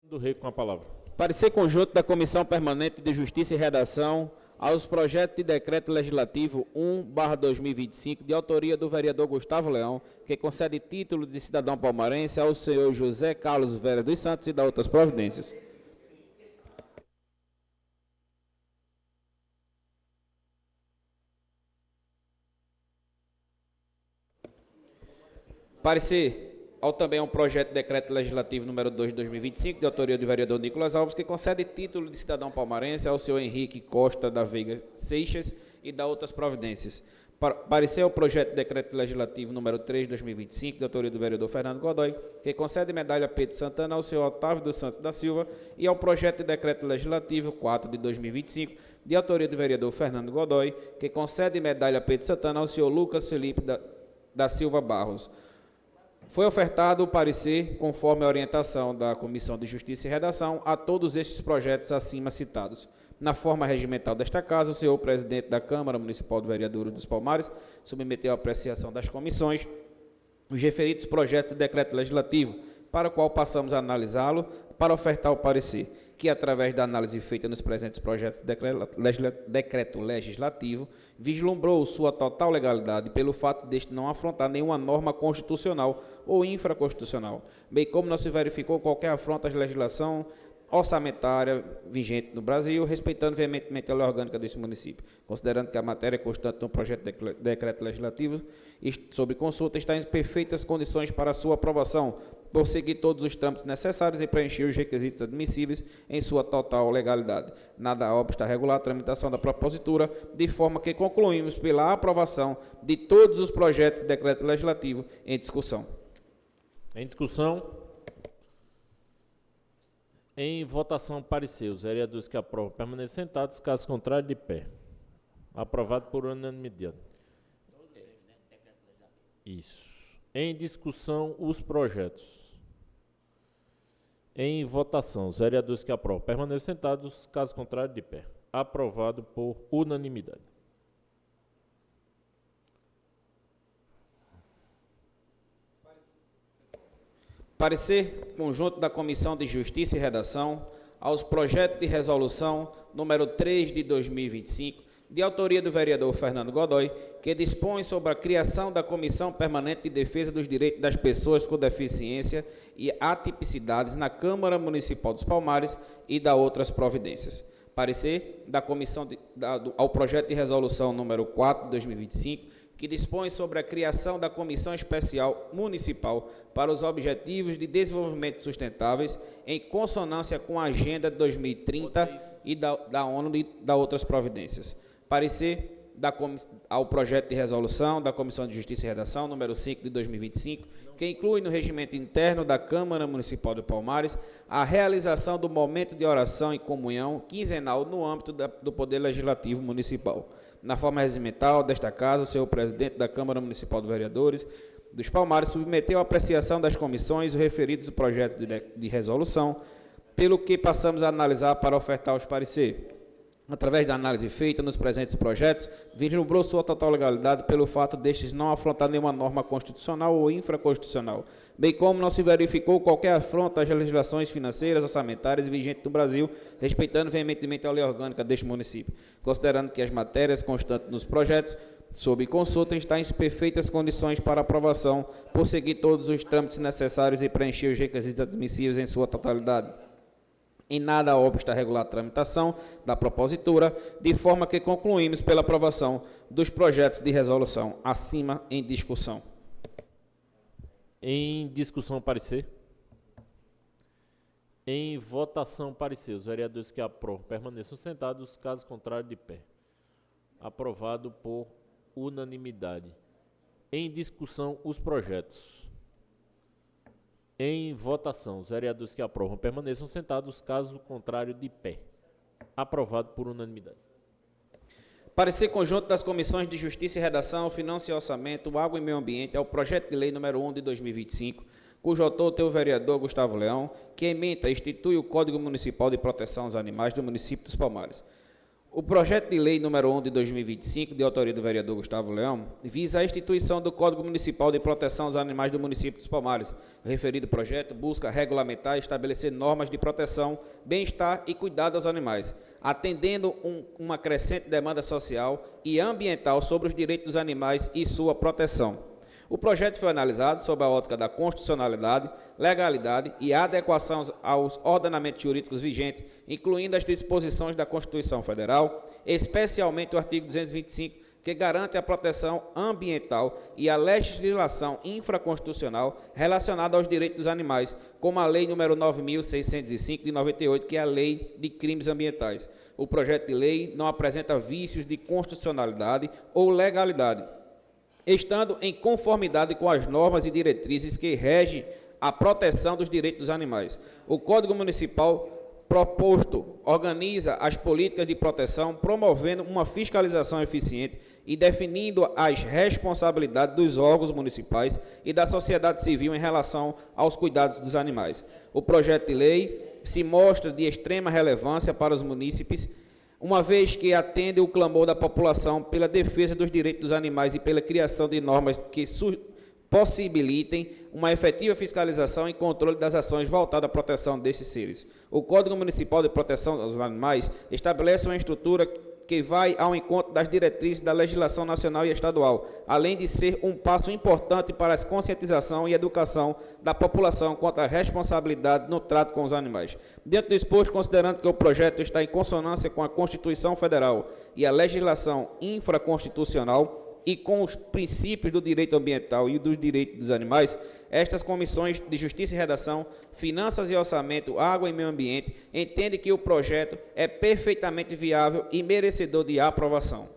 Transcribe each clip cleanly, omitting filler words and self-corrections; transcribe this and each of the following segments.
Do Rei com a palavra. Parecer conjunto da Comissão Permanente de Justiça e Redação aos projetos de decreto legislativo 1/2025, de autoria do vereador Gustavo Leão, que concede título de cidadão palmarense ao senhor José Carlos Vera dos Santos e da outras providências. Parecer ao também um projeto de decreto legislativo número 2 de 2025, de autoria do vereador Nicolas Alves, que concede título de cidadão palmarense ao senhor Henrique Costa da Veiga Seixas e da outras providências. Parecer ao projeto de decreto legislativo número 3 de 2025, de autoria do vereador Fernando Godoy, que concede medalha Pedro Santana ao senhor Otávio dos Santos da Silva, e ao projeto de decreto legislativo 4 de 2025, de autoria do vereador Fernando Godoy, que concede medalha Pedro Santana ao senhor Lucas Felipe da Silva Barros. Foi ofertado o parecer, conforme a orientação da Comissão de Justiça e Redação, a todos estes projetos acima citados. Na forma regimental desta casa, o senhor presidente da Câmara Municipal de Vereadores dos Palmares submeteu à apreciação das comissões os referidos projetos de decreto legislativo, para o qual passamos a analisá-lo para ofertar o parecer, que, através da análise feita nos presentes projetos de decreto legislativo, vislumbrou sua total legalidade pelo fato deste não afrontar nenhuma norma constitucional ou infraconstitucional, bem como não se verificou qualquer afronta à legislação orçamentária vigente no Brasil, respeitando veementemente a lei orgânica deste município, considerando que a matéria constante no projeto de decreto legislativo sobre consulta está em perfeitas condições para sua aprovação, por seguir todos os trâmites necessários e preencher os requisitos admissíveis em sua total legalidade. Nada obsta a regular a tramitação da propositura, de forma que concluímos pela aprovação de todos os projetos de decreto legislativo em discussão. Em discussão. Em votação, parecer. Os vereadores que aprovam permanecem sentados, caso contrário, de pé. Aprovado por unanimidade. Isso. Em discussão, os projetos. Em votação, os vereadores que aprovam permanecem sentados, caso contrário, de pé. Aprovado por unanimidade. Parecer conjunto da Comissão de Justiça e Redação aos projetos de resolução número 3 de 2025, de autoria do vereador Fernando Godoy, que dispõe sobre a criação da Comissão Permanente de Defesa dos Direitos das Pessoas com Deficiência e Atipicidades na Câmara Municipal dos Palmares e da outras providências. Parecer da Comissão ao projeto de resolução número 4 de 2025, que dispõe sobre a criação da Comissão Especial Municipal para os Objetivos de Desenvolvimento Sustentáveis, em consonância com a Agenda de 2030 e da ONU e da outras providências. Parecer ao projeto de resolução da Comissão de Justiça e Redação, número 5 de 2025, que inclui no regimento interno da Câmara Municipal de Palmares a realização do momento de oração e comunhão quinzenal no âmbito do Poder Legislativo Municipal. Na forma regimental desta casa, o senhor presidente da Câmara Municipal de Vereadores dos Palmares submeteu à apreciação das comissões os referidos projetos de resolução, pelo que passamos a analisar para ofertar os parecer. Através da análise feita nos presentes projetos, vislumbrou sua total legalidade pelo fato destes não afrontar nenhuma norma constitucional ou infraconstitucional, bem como não se verificou qualquer afronta às legislações financeiras, orçamentárias vigentes no Brasil, respeitando veementemente a lei orgânica deste município, considerando que as matérias constantes nos projetos sob consulta estão em perfeitas condições para aprovação, por seguir todos os trâmites necessários e preencher os requisitos admissíveis em sua totalidade. Em nada obsta a regular tramitação da propositura, de forma que concluímos pela aprovação dos projetos de resolução acima em discussão. Em discussão, parecer. Em votação, parecer. Os vereadores que aprovam permaneçam sentados, caso contrário, de pé. Aprovado por unanimidade. Em discussão, os projetos. Em votação, os vereadores que aprovam permaneçam sentados, caso contrário, de pé. Aprovado por unanimidade. Parecer conjunto das Comissões de Justiça e Redação, Finanças e Orçamento, Água e Meio Ambiente ao projeto de lei número 1 de 2025, cujo autor é o vereador Gustavo Leão, que ementa e institui o Código Municipal de Proteção aos Animais do município dos Palmares. O projeto de lei número 1 de 2025, de autoria do vereador Gustavo Leão, visa a instituição do Código Municipal de Proteção aos Animais do município dos Palmares. O referido projeto busca regulamentar e estabelecer normas de proteção, bem-estar e cuidado aos animais, atendendo uma crescente demanda social e ambiental sobre os direitos dos animais e sua proteção. O projeto foi analisado sob a ótica da constitucionalidade, legalidade e adequação aos ordenamentos jurídicos vigentes, incluindo as disposições da Constituição Federal, especialmente o artigo 225, que garante a proteção ambiental, e a legislação infraconstitucional relacionada aos direitos dos animais, como a Lei nº 9.605, de 98, que é a Lei de Crimes Ambientais. O projeto de lei não apresenta vícios de constitucionalidade ou legalidade, estando em conformidade com as normas e diretrizes que regem a proteção dos direitos dos animais. O Código Municipal proposto organiza as políticas de proteção, promovendo uma fiscalização eficiente e definindo as responsabilidades dos órgãos municipais e da sociedade civil em relação aos cuidados dos animais. O projeto de lei se mostra de extrema relevância para os munícipes, uma vez que atende o clamor da população pela defesa dos direitos dos animais e pela criação de normas que possibilitem uma efetiva fiscalização e controle das ações voltadas à proteção desses seres. O Código Municipal de Proteção aos Animais estabelece uma estrutura que vai ao encontro das diretrizes da legislação nacional e estadual, além de ser um passo importante para a conscientização e educação da população quanto à responsabilidade no trato com os animais. Dentro do exposto, considerando que o projeto está em consonância com a Constituição Federal e a legislação infraconstitucional e com os princípios do direito ambiental e dos direitos dos animais, estas comissões de Justiça e Redação, Finanças e Orçamento, Água e Meio Ambiente, entendem que o projeto é perfeitamente viável e merecedor de aprovação.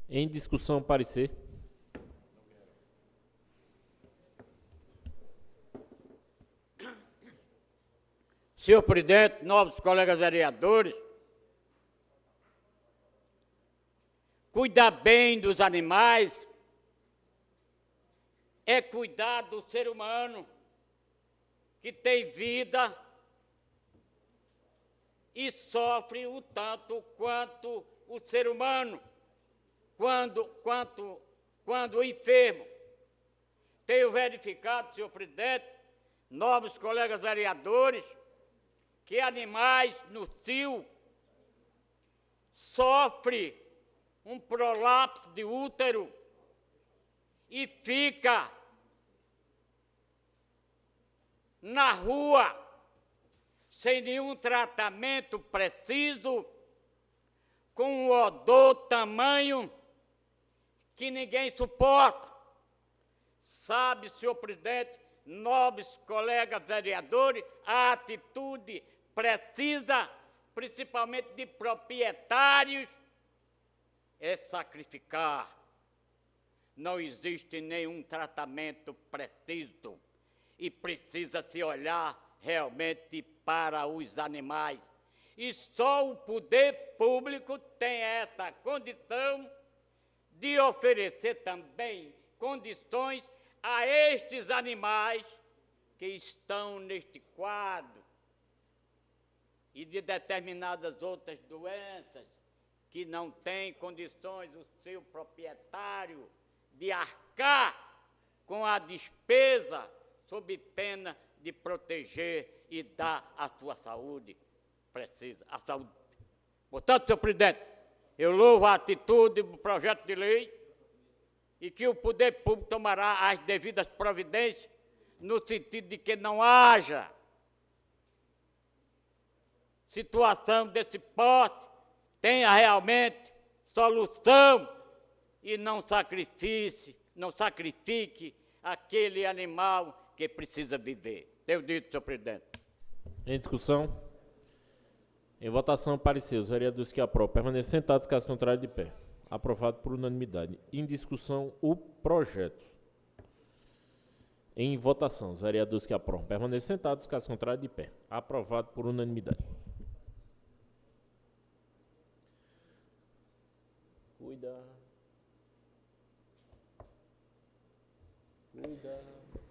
Em discussão, parecer. Senhor presidente, nobres colegas vereadores, cuidar bem dos animais é cuidar do ser humano, que tem vida e sofre o tanto quanto o ser humano, quando enfermo. Tenho verificado, senhor presidente, nobres colegas vereadores, que animais no cio sofrem um prolapso de útero e fica na rua sem nenhum tratamento preciso, com um odor tamanho que ninguém suporta. Sabe, senhor presidente, nobres colegas vereadores, a atitude precisa, principalmente de proprietários, é sacrificar. Não existe nenhum tratamento preciso e precisa se olhar realmente para os animais. E só o poder público tem essa condição de oferecer também condições a estes animais que estão neste quadro e de determinadas outras doenças que não tem condições o seu proprietário de arcar com a despesa sob pena de proteger e dar a sua saúde precisa, a saúde. Portanto, senhor presidente, eu louvo a atitude do projeto de lei e que o poder público tomará as devidas providências no sentido de que não haja situação desse porte, tenha realmente solução e não sacrifique aquele animal que precisa viver. Eu dito, senhor presidente. Em discussão. Em votação, parecer. Os vereadores que aprovam permaneçam sentados, caso contrário, de pé. Aprovado por unanimidade. Em discussão, o projeto. Em votação, os vereadores que aprovam permaneçam sentados, caso contrário, de pé. Aprovado por unanimidade. Cuida.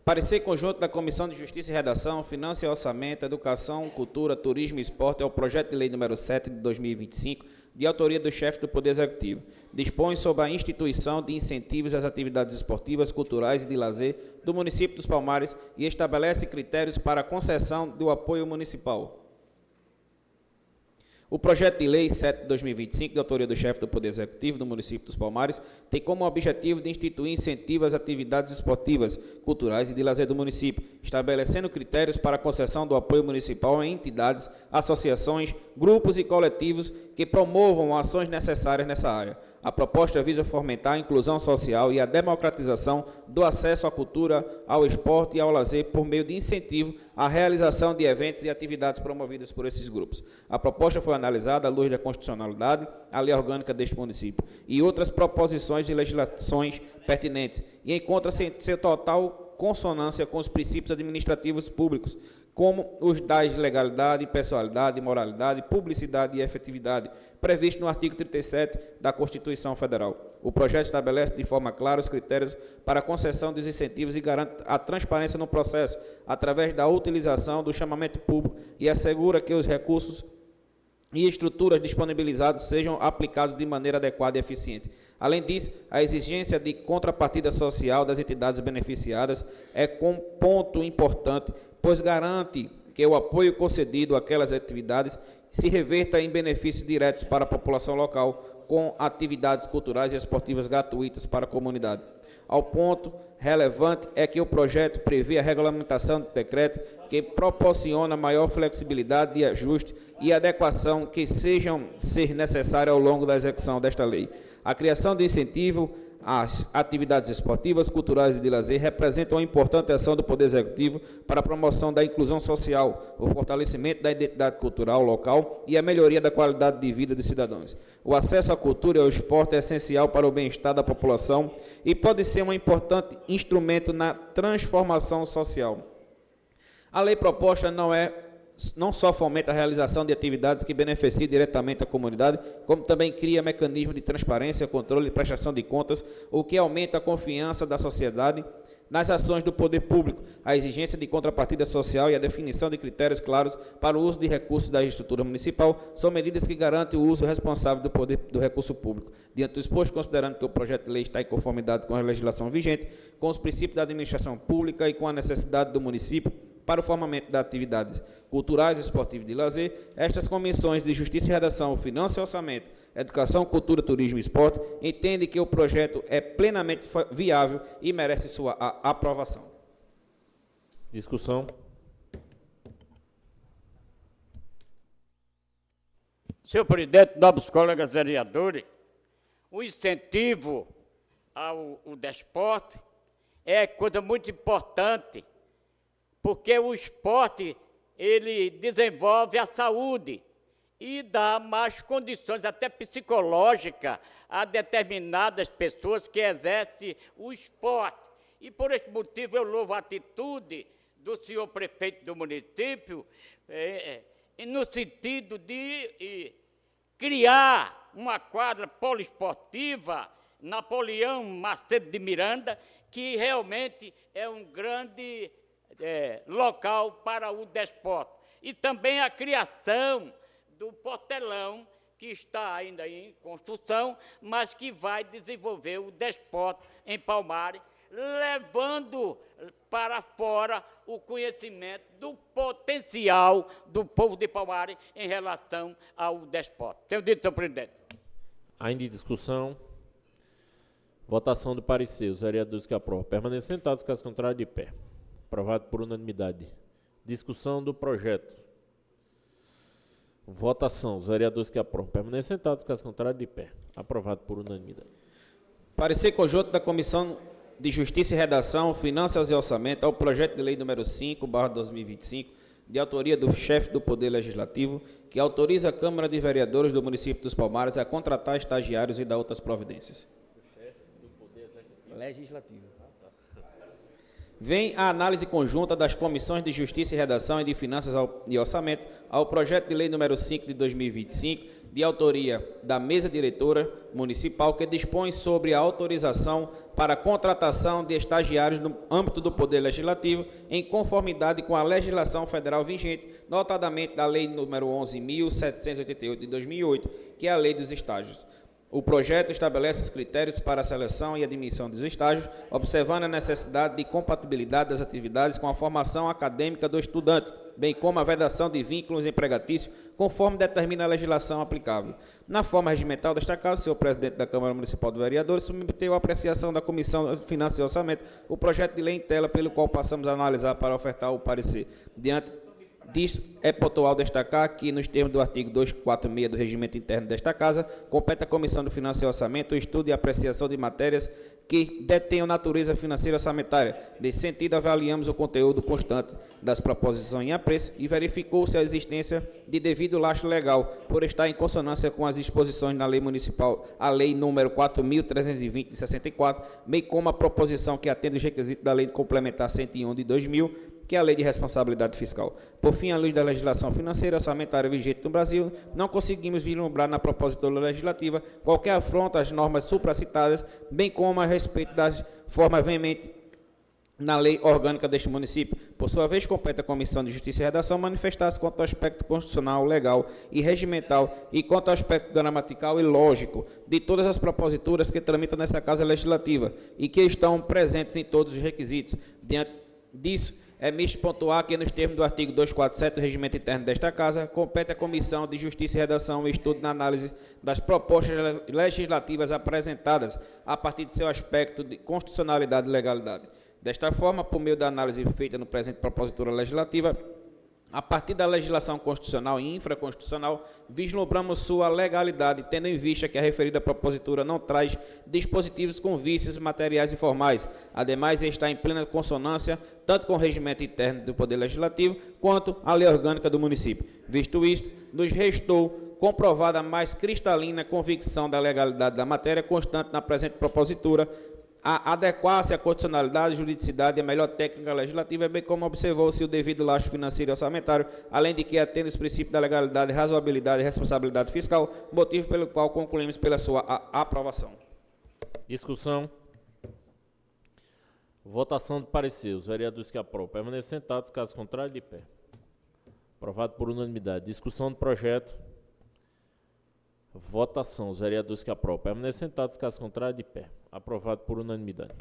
Parecer conjunto da Comissão de Justiça e Redação, Finanças e Orçamento, Educação, Cultura, Turismo e Esporte ao projeto de lei número 7 de 2025, de autoria do chefe do Poder Executivo. Dispõe sobre a instituição de incentivos às atividades esportivas, culturais e de lazer do município dos Palmares e estabelece critérios para a concessão do apoio municipal. O projeto de lei 7 de 2025, de autoria do chefe do Poder Executivo do município dos Palmares, tem como objetivo de instituir incentivos às atividades esportivas, culturais e de lazer do município, estabelecendo critérios para a concessão do apoio municipal em entidades, associações, grupos e coletivos que promovam ações necessárias nessa área. A proposta visa fomentar a inclusão social e a democratização do acesso à cultura, ao esporte e ao lazer por meio de incentivo à realização de eventos e atividades promovidas por esses grupos. A proposta foi analisada à luz da constitucionalidade, a lei orgânica deste município e outras proposições e legislações pertinentes e encontra-se em seu total consonância com os princípios administrativos públicos, como os das legalidade, pessoalidade, moralidade, publicidade e efetividade, previsto no artigo 37 da Constituição Federal. O projeto estabelece de forma clara os critérios para a concessão dos incentivos e garante a transparência no processo, através da utilização do chamamento público e assegura que os recursos e estruturas disponibilizados sejam aplicados de maneira adequada e eficiente. Além disso, a exigência de contrapartida social das entidades beneficiadas é um ponto importante, pois garante que o apoio concedido àquelas atividades se reverta em benefícios diretos para a população local, com atividades culturais e esportivas gratuitas para a comunidade. Ao ponto relevante é que o projeto prevê a regulamentação do decreto que proporciona maior flexibilidade de ajuste e adequação que sejam ser necessárias ao longo da execução desta lei. A criação de incentivo às atividades esportivas, culturais e de lazer representa uma importante ação do Poder Executivo para a promoção da inclusão social, o fortalecimento da identidade cultural local e a melhoria da qualidade de vida dos cidadãos. O acesso à cultura e ao esporte é essencial para o bem-estar da população e pode ser um importante instrumento na transformação social. A lei proposta não só fomenta a realização de atividades que beneficiem diretamente a comunidade, como também cria mecanismos de transparência, controle e prestação de contas, o que aumenta a confiança da sociedade nas ações do poder público, a exigência de contrapartida social e a definição de critérios claros para o uso de recursos da estrutura municipal são medidas que garantem o uso responsável do recurso público. Diante do exposto, considerando que o projeto de lei está em conformidade com a legislação vigente, com os princípios da administração pública e com a necessidade do município para o formamento de atividades culturais, esportivas e de lazer, estas comissões de Justiça e Redação, Finanças e Orçamento, Educação, Cultura, Turismo e Esporte entendem que o projeto é plenamente viável e merece sua aprovação. Discussão. Senhor presidente, nobres colegas vereadores, o incentivo ao desporto é coisa muito importante, porque o esporte, ele desenvolve a saúde e dá mais condições, até psicológicas, a determinadas pessoas que exercem o esporte. E por esse motivo eu louvo a atitude do senhor prefeito do município, no sentido de criar uma quadra poliesportiva, Napoleão Macedo de Miranda, que realmente é um grande local para o desporto. E também a criação do Portelão, que está ainda em construção, mas que vai desenvolver o desporto em Palmares, levando para fora o conhecimento do potencial do povo de Palmares em relação ao desporto. Tenho dito, senhor presidente. Ainda em discussão. Votação do parecer. Os vereadores que aprovam permanecem sentados, caso contrário, de pé. Aprovado por unanimidade. Discussão do projeto. Votação. Os vereadores que aprovam permanecem sentados, caso contrário, de pé. Aprovado por unanimidade. Parecer conjunto da Comissão de Justiça e Redação, Finanças e Orçamento ao projeto de lei número 5/2025, de autoria do chefe do Poder Legislativo, que autoriza a Câmara de Vereadores do município dos Palmares a contratar estagiários e dar outras providências. Do chefe do Poder Legislativo. vem a análise conjunta das Comissões de Justiça e Redação e de Finanças e Orçamento ao projeto de lei número 5 de 2025, de autoria da Mesa Diretora Municipal, que dispõe sobre a autorização para a contratação de estagiários no âmbito do Poder Legislativo, em conformidade com a legislação federal vigente, notadamente da Lei número 11.788 de 2008, que é a Lei dos Estágios. O projeto estabelece os critérios para a seleção e admissão dos estágios, observando a necessidade de compatibilidade das atividades com a formação acadêmica do estudante, bem como a vedação de vínculos empregatícios, conforme determina a legislação aplicável. Na forma regimental desta casa, o senhor presidente da Câmara Municipal de Vereadores submeteu à apreciação da Comissão de Finanças e Orçamento o projeto de lei em tela, pelo qual passamos a analisar para ofertar o parecer. Diante disso, é pontual destacar que, nos termos do artigo 246 do Regimento Interno desta Casa, compete à Comissão de Finanças e Orçamento o estudo e apreciação de matérias que detenham natureza financeira e orçamentária. Nesse sentido, avaliamos o conteúdo constante das proposições em apreço e verificou-se a existência de devido lastro legal, por estar em consonância com as disposições na Lei Municipal, a Lei número 4.320 de 64, bem como a proposição que atende os requisitos da Lei Complementar 101 de 2000, que é a Lei de Responsabilidade Fiscal. Por fim, à luz da legislação financeira e orçamentária vigente no Brasil, não conseguimos vislumbrar na propositura legislativa qualquer afronta às normas supracitadas, bem como a respeito das formas veementes na lei orgânica deste município. Por sua vez, compete à Comissão de Justiça e Redação manifestar-se quanto ao aspecto constitucional, legal e regimental e quanto ao aspecto gramatical e lógico de todas as proposituras que tramitam nessa Casa Legislativa e que estão presentes em todos os requisitos. Diante disso, é misto pontuar que, nos termos do artigo 247 do Regimento Interno desta Casa, compete à Comissão de Justiça e Redação o estudo na análise das propostas legislativas apresentadas a partir de seu aspecto de constitucionalidade e legalidade. Desta forma, por meio da análise feita no presente propositura legislativa, a partir da legislação constitucional e infraconstitucional, vislumbramos sua legalidade, tendo em vista que a referida propositura não traz dispositivos com vícios materiais e formais. Ademais, está em plena consonância tanto com o regimento interno do Poder Legislativo, quanto a lei orgânica do município. Visto isto, nos restou comprovada a mais cristalina convicção da legalidade da matéria constante na presente propositura, a adequar-se à constitucionalidade, juridicidade e a melhor técnica legislativa, bem como observou-se o devido lastro financeiro e orçamentário, além de que atende os princípios da legalidade, razoabilidade e responsabilidade fiscal, motivo pelo qual concluímos pela sua aprovação. Discussão. Votação de parecer. Os vereadores que aprovam permaneçam sentados, caso contrário, de pé. Aprovado por unanimidade. Discussão do projeto. Votação. Os vereadores que aprovam permaneçam sentados, caso contrário, de pé. Aprovado por unanimidade.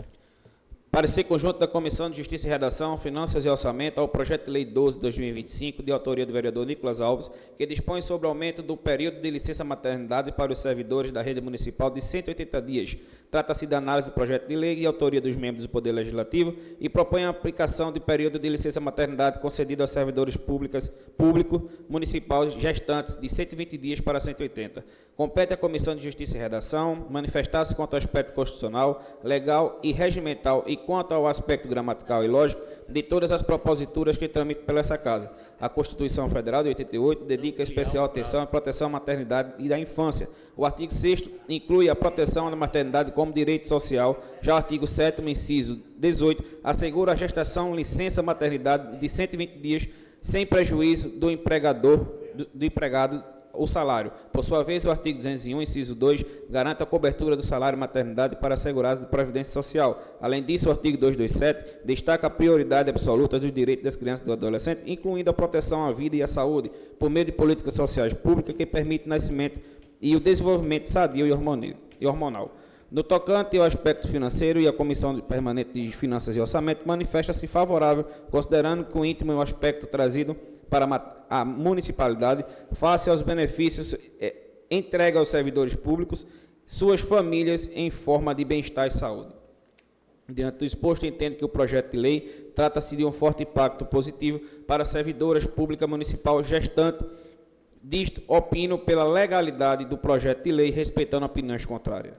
Parecer conjunto da Comissão de Justiça e Redação, Finanças e Orçamento ao projeto de lei 12 de 2025, de autoria do vereador Nicolas Alves, que dispõe sobre o aumento do período de licença maternidade para os servidores da rede municipal de 180 dias. Trata-se da análise do projeto de lei e autoria dos membros do Poder Legislativo e propõe a aplicação de período de licença maternidade concedido aos servidores público municipal gestantes de 120 dias para 180. Compete à Comissão de Justiça e Redação manifestar-se quanto ao aspecto constitucional, legal e regimental e quanto ao aspecto gramatical e lógico de todas as proposituras que tramitam pela essa Casa. A Constituição Federal de 88 dedica especial atenção à proteção à maternidade e da infância. O artigo 6º inclui a proteção da maternidade como direito social. Já o artigo 7º, inciso 18, assegura a gestação, licença maternidade de 120 dias, sem prejuízo do empregado o salário. Por sua vez, o artigo 201, inciso 2, garante a cobertura do salário maternidade para assegurados de previdência social. Além disso, o artigo 227 destaca a prioridade absoluta dos direitos das crianças e do adolescente, incluindo a proteção à vida e à saúde, por meio de políticas sociais públicas que permitem o nascimento e o desenvolvimento sadio e hormonal. No tocante ao aspecto financeiro, e a Comissão Permanente de Finanças e Orçamento manifesta-se favorável, considerando com íntimo o aspecto trazido para a municipalidade, face aos benefícios entregue aos servidores públicos, suas famílias, em forma de bem-estar e saúde. Diante do exposto, entendo que o projeto de lei trata-se de um forte impacto positivo para servidoras públicas municipal gestante. Disto, opino pela legalidade do projeto de lei, respeitando opiniões contrárias.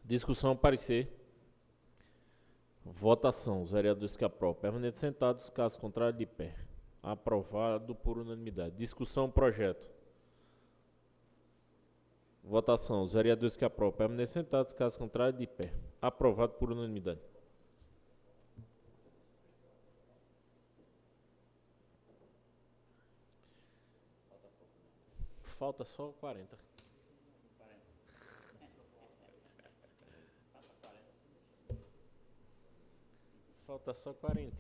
Discussão, parecer. Votação. Os vereadores que aprovam permaneçam sentados, caso contrário, de pé. Aprovado por unanimidade. Discussão, projeto. Votação. Os vereadores que aprovam permaneçam sentados, caso contrário, de pé. Aprovado por unanimidade. falta só 40. Falta só 40.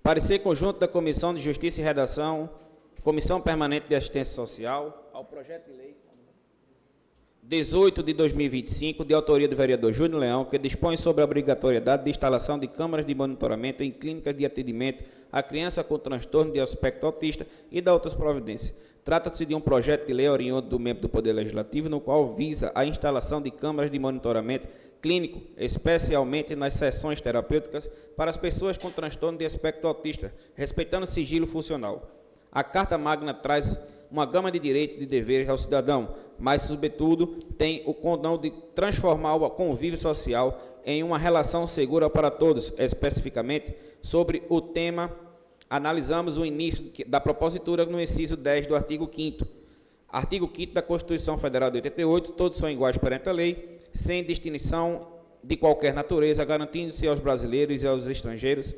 Parecer conjunto da Comissão de Justiça e Redação, Comissão Permanente de Assistência Social, ao projeto de lei 18 de 2025, de autoria do vereador Júnior Leão, que dispõe sobre a obrigatoriedade de instalação de câmaras de monitoramento em clínicas de atendimento à criança com transtorno de aspecto autista e da outras providências. Trata-se de um projeto de lei oriundo do membro do Poder Legislativo, no qual visa a instalação de câmaras de monitoramento clínico, especialmente nas sessões terapêuticas para as pessoas com transtorno de aspecto autista, respeitando o sigilo funcional. A Carta Magna traz uma gama de direitos e de deveres ao cidadão, mas, sobretudo, tem o condão de transformar o convívio social em uma relação segura para todos. Especificamente, sobre o tema, analisamos o início da propositura no inciso 10 do artigo 5º. Artigo 5º da Constituição Federal de 88, todos são iguais perante a lei, sem distinção de qualquer natureza, garantindo-se aos brasileiros e aos estrangeiros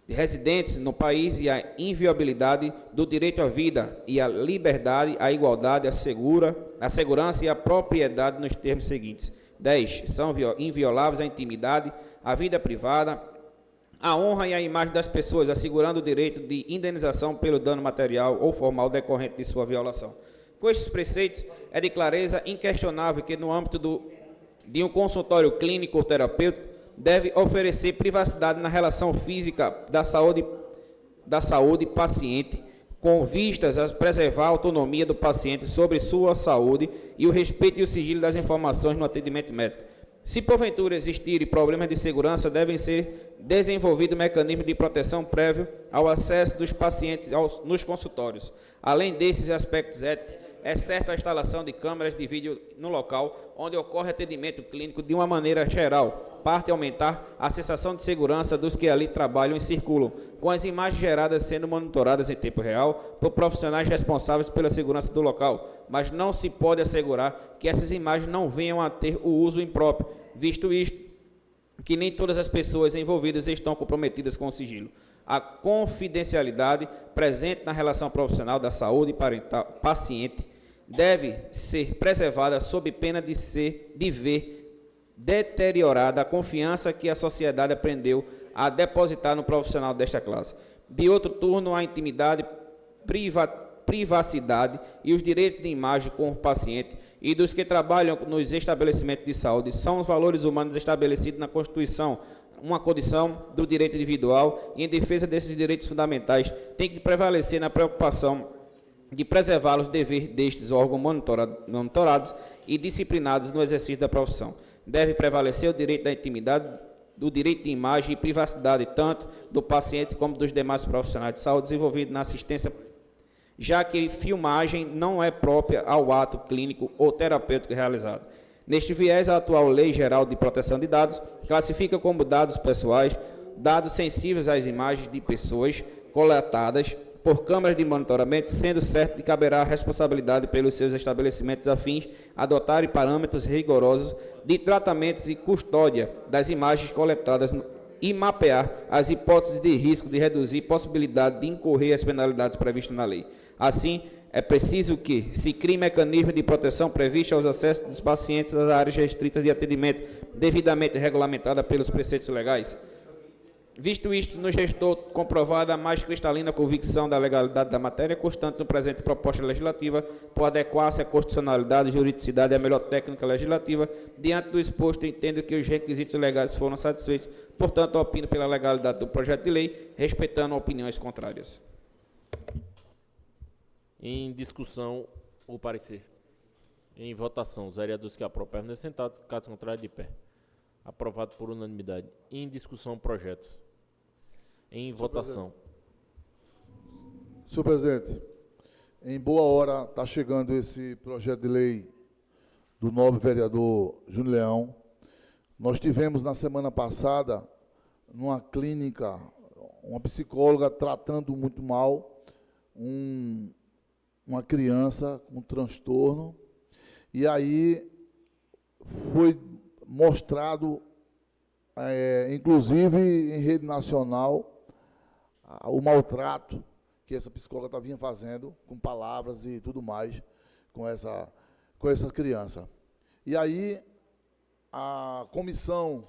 residentes no país e a inviolabilidade do direito à vida e à liberdade, à igualdade, à segurança e à propriedade nos termos seguintes. 10. São invioláveis a intimidade, a vida privada, a honra e a imagem das pessoas, assegurando o direito de indenização pelo dano material ou formal decorrente de sua violação. Com estes preceitos, é de clareza inquestionável que, no âmbito de um consultório clínico ou terapêutico, deve oferecer privacidade na relação física da saúde paciente, com vistas a preservar a autonomia do paciente sobre sua saúde e o respeito e o sigilo das informações no atendimento médico. Se porventura existirem problemas de segurança, devem ser desenvolvidos mecanismos de proteção prévio ao acesso dos pacientes nos consultórios. Além desses aspectos éticos, é certa a instalação de câmeras de vídeo no local onde ocorre atendimento clínico de uma maneira geral, parte aumentar a sensação de segurança dos que ali trabalham e circulam, com as imagens geradas sendo monitoradas em tempo real por profissionais responsáveis pela segurança do local, mas não se pode assegurar que essas imagens não venham a ter o uso impróprio, visto isto, que nem todas as pessoas envolvidas estão comprometidas com o sigilo. A confidencialidade presente na relação profissional da saúde paciente deve ser preservada sob pena de ver deteriorada a confiança que a sociedade aprendeu a depositar no profissional desta classe. De outro turno, a intimidade, privacidade e os direitos de imagem com o paciente e dos que trabalham nos estabelecimentos de saúde são os valores humanos estabelecidos na Constituição, uma condição do direito individual, e em defesa desses direitos fundamentais tem que prevalecer na preocupação de preservar os deveres destes órgãos monitorados e disciplinados no exercício da profissão. Deve prevalecer o direito da intimidade, do direito de imagem e privacidade, tanto do paciente como dos demais profissionais de saúde envolvidos na assistência, já que filmagem não é própria ao ato clínico ou terapêutico realizado. Neste viés, a atual Lei Geral de Proteção de Dados classifica como dados pessoais dados sensíveis às imagens de pessoas coletadas por câmaras de monitoramento, sendo certo que caberá a responsabilidade pelos seus estabelecimentos a fins adotarem parâmetros rigorosos de tratamentos e custódia das imagens coletadas e mapear as hipóteses de risco de reduzir possibilidade de incorrer as penalidades previstas na lei. Assim, é preciso que se crie mecanismo de proteção previsto aos acessos dos pacientes às áreas restritas de atendimento, devidamente regulamentada pelos preceitos legais. Visto isto, nos restou comprovada a mais cristalina convicção da legalidade da matéria, constante no presente proposta legislativa, por adequar-se à constitucionalidade, juridicidade e à melhor técnica legislativa. Diante do exposto, entendo que os requisitos legais foram satisfeitos, portanto, opino pela legalidade do projeto de lei, respeitando opiniões contrárias. Em discussão, o parecer. Em votação, os vereadores que aprovam permanecem sentados, caso contrário, de pé. Aprovado por unanimidade. Em discussão, projetos. Em votação. Senhor presidente, em boa hora está chegando esse projeto de lei do nobre vereador Júnior Leão. Nós tivemos na semana passada, numa clínica, uma psicóloga tratando muito mal uma criança com transtorno, e aí foi mostrado, inclusive em rede nacional, o maltrato que essa psicóloga vinha fazendo, com palavras e tudo mais, com essa criança. E aí, a comissão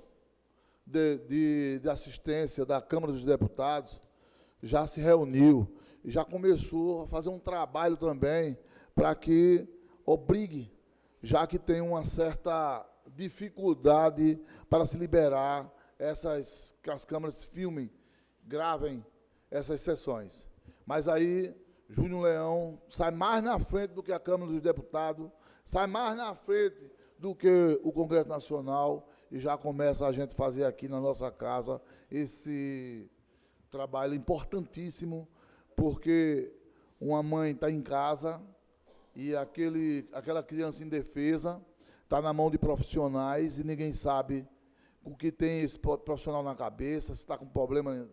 de assistência da Câmara dos Deputados já se reuniu e já começou a fazer um trabalho também para que obrigue, já que tem uma certa dificuldade para se liberar que as câmaras filmem, gravem essas sessões. Mas aí, Júnior Leão sai mais na frente do que a Câmara dos Deputados, sai mais na frente do que o Congresso Nacional, e já começa a gente fazer aqui na nossa casa esse trabalho importantíssimo, porque uma mãe está em casa e aquela criança indefesa está na mão de profissionais e ninguém sabe o que tem esse profissional na cabeça, se está com problema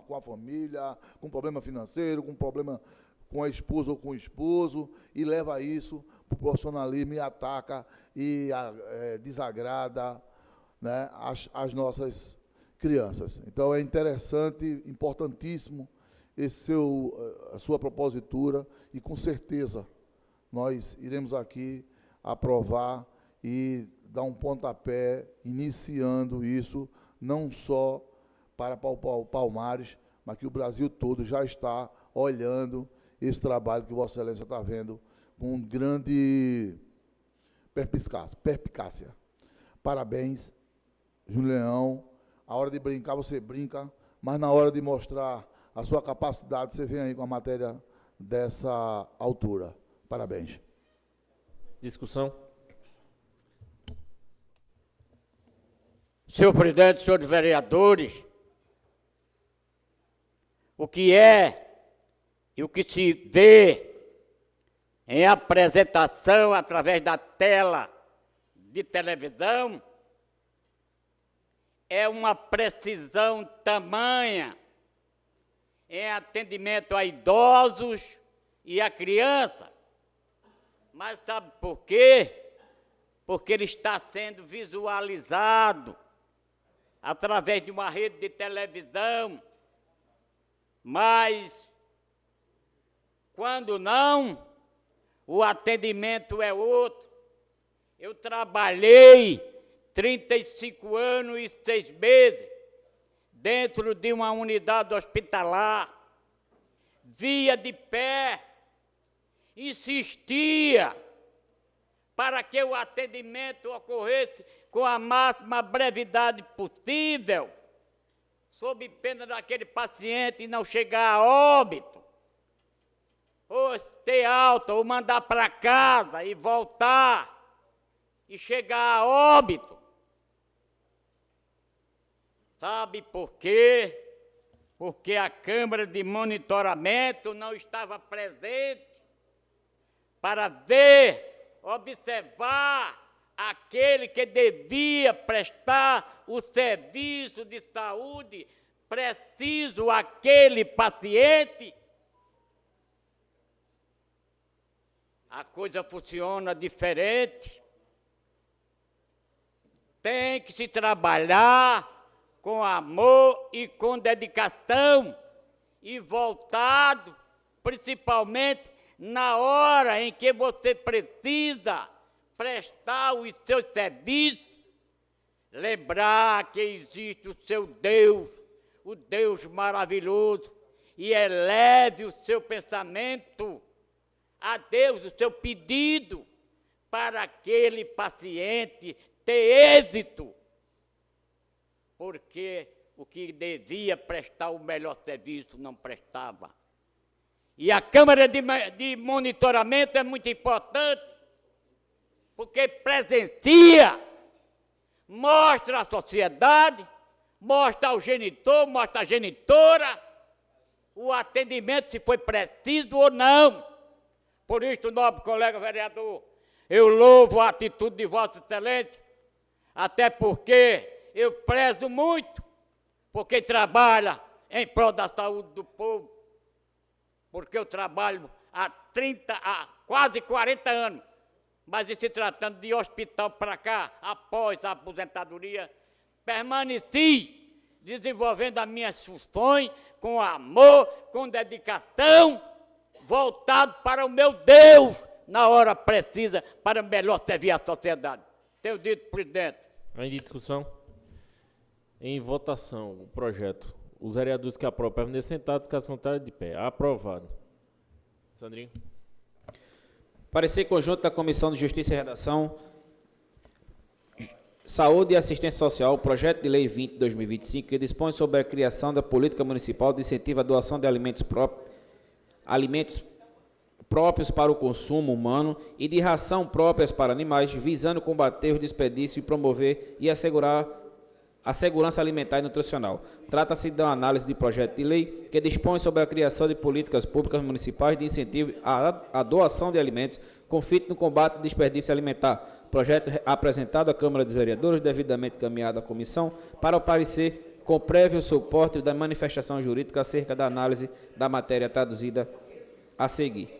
com a família, com problema financeiro, com problema com a esposa ou com o esposo, e leva isso para o profissionalismo e ataca e desagrada, né, as nossas crianças. Então, é interessante, importantíssimo a sua propositura, e com certeza nós iremos aqui aprovar e dar um pontapé iniciando isso, não só para Palmares, mas que o Brasil todo já está olhando esse trabalho que Vossa Excelência está vendo com grande perspicácia. Parabéns, Júnior Leão. A hora de brincar, você brinca, mas na hora de mostrar a sua capacidade, você vem aí com a matéria dessa altura. Parabéns. Discussão. Senhor presidente, senhores vereadores, o que é e o que se vê em apresentação através da tela de televisão é uma precisão tamanha em atendimento a idosos e a criança. Mas sabe por quê? Porque ele está sendo visualizado através de uma rede de televisão, mas quando não, o atendimento é outro. Eu trabalhei 35 anos e 6 meses dentro de uma unidade hospitalar, via de pé, insistia para que o atendimento ocorresse com a máxima brevidade possível, sob pena daquele paciente não chegar a óbito, ou ter alta, ou mandar para casa e voltar, e chegar a óbito. Sabe por quê? Porque a Câmara de Monitoramento não estava presente para ver, observar aquele que devia prestar o serviço de saúde preciso àquele paciente. A coisa funciona diferente. Tem que se trabalhar com amor e com dedicação, e voltado, principalmente, na hora em que você precisa prestar os seus serviços, lembrar que existe o seu Deus, o Deus maravilhoso, e eleve o seu pensamento a Deus, o seu pedido, para aquele paciente ter êxito, porque o que devia prestar o melhor serviço não prestava. E a Câmara de Monitoramento é muito importante, porque presencia, mostra à sociedade, mostra ao genitor, mostra à genitora, o atendimento, se foi preciso ou não. Por isso, nobre colega vereador, eu louvo a atitude de Vossa Excelência, até porque eu prezo muito, porque trabalha em prol da saúde do povo, porque eu trabalho há quase 40 anos Mas em se tratando de hospital para cá, após a aposentadoria, permaneci desenvolvendo as minhas funções com amor, com dedicação, voltado para o meu Deus, na hora precisa, para melhor servir a sociedade. Tenho dito, presidente. Ainda em discussão? Em votação, o projeto. Os vereadores que aprovam permaneçam sentados, caso contrário, de pé. Aprovado. Sandrinho. Parecer conjunto da Comissão de Justiça e Redação, Saúde e Assistência Social, projeto de lei 20/2025, que dispõe sobre a criação da política municipal de incentivo à doação de alimentos próprios para o consumo humano e de ração próprias para animais, visando combater os desperdícios e promover e assegurar a segurança alimentar e nutricional. Trata-se de uma análise de projeto de lei que dispõe sobre a criação de políticas públicas municipais de incentivo à doação de alimentos com fito no combate ao desperdício alimentar. Projeto apresentado à Câmara dos Vereadores, devidamente encaminhado à comissão, para o parecer com prévio suporte da manifestação jurídica acerca da análise da matéria traduzida a seguir.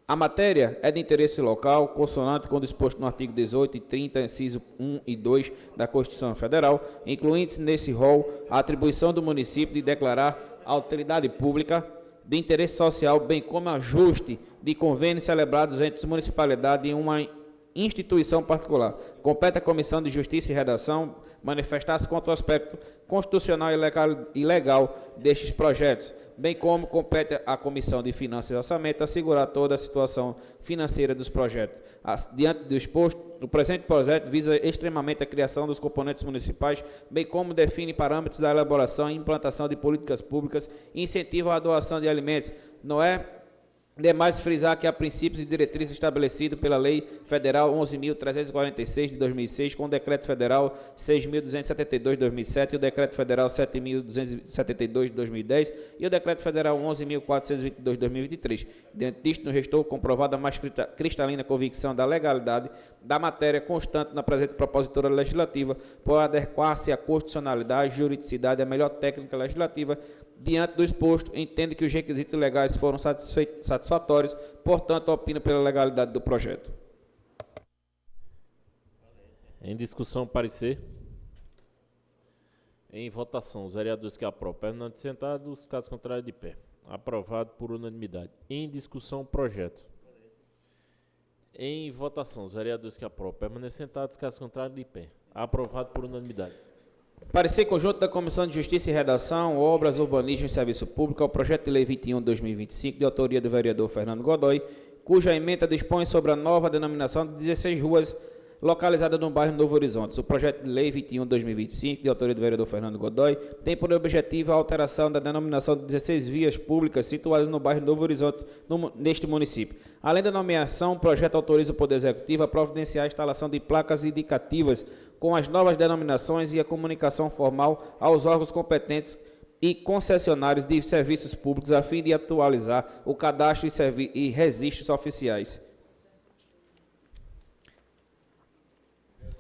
A matéria é de interesse local, consonante com o disposto no artigo 18 e 30, inciso 1 e 2 da Constituição Federal, incluindo-se nesse rol a atribuição do município de declarar a utilidade pública de interesse social, bem como ajuste de convênios celebrados entre municipalidade e uma instituição particular. Compete à Comissão de Justiça e Redação manifestar-se quanto ao aspecto constitucional e legal destes projetos, bem como compete à Comissão de Finanças e Orçamento assegurar toda a situação financeira dos projetos. Diante do exposto, o presente projeto visa extremamente a criação dos componentes municipais, bem como define parâmetros da elaboração e implantação de políticas públicas e incentiva a doação de alimentos. Não é demais frisar que há princípios e diretrizes estabelecidos pela Lei Federal 11.346 de 2006, com o Decreto Federal 6.272 de 2007, e o Decreto Federal 7.272 de 2010 e o Decreto Federal 11.422 de 2023. Diante disto, nos restou comprovada a mais cristalina convicção da legalidade da matéria constante na presente propositura legislativa, por adequar-se à constitucionalidade, juridicidade e à melhor técnica legislativa. Diante do exposto, entende que os requisitos legais foram satisfatórios, portanto, opina pela legalidade do projeto. Em discussão, parecer. Em votação, os vereadores que aprovam permanecem sentados, caso contrário, de pé. Aprovado por unanimidade. Em discussão, projeto. Em votação, os vereadores que aprovam permanecem sentados, caso contrário, de pé. Aprovado por unanimidade. Parecer conjunto da Comissão de Justiça e Redação, Obras, Urbanismo e Serviço Público ao projeto de lei 21/2025, de autoria do vereador Fernando Godoy, cuja emenda dispõe sobre a nova denominação de 16 ruas localizadas no bairro Novo Horizonte. O projeto de lei 21/2025, de autoria do vereador Fernando Godoy, tem por objetivo a alteração da denominação de 16 vias públicas situadas no bairro Novo Horizonte, neste município. Além da nomeação, o projeto autoriza o Poder Executivo a providenciar a instalação de placas indicativas com as novas denominações e a comunicação formal aos órgãos competentes e concessionários de serviços públicos, a fim de atualizar o cadastro e registros oficiais.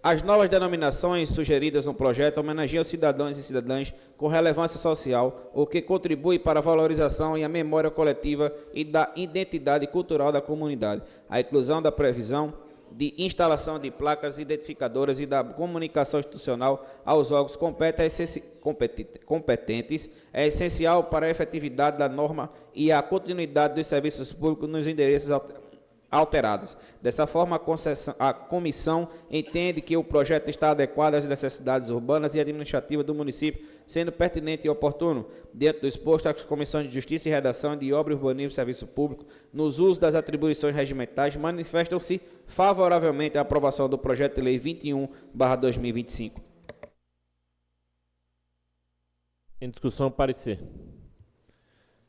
As novas denominações sugeridas no projeto homenageiam os cidadãos e cidadãs com relevância social, o que contribui para a valorização e a memória coletiva e da identidade cultural da comunidade. A inclusão da previsão de instalação de placas identificadoras e da comunicação institucional aos órgãos competentes é essencial para a efetividade da norma e a continuidade dos serviços públicos nos endereços alterados. Dessa forma, a comissão entende que o projeto está adequado às necessidades urbanas e administrativas do município, sendo pertinente e oportuno. Dentro do exposto, a Comissão de Justiça e Redação de Obras, Urbanismo e Serviço Público, nos usos das atribuições regimentais, manifestam-se favoravelmente à aprovação do projeto de lei 21/2025. Em discussão, parecer.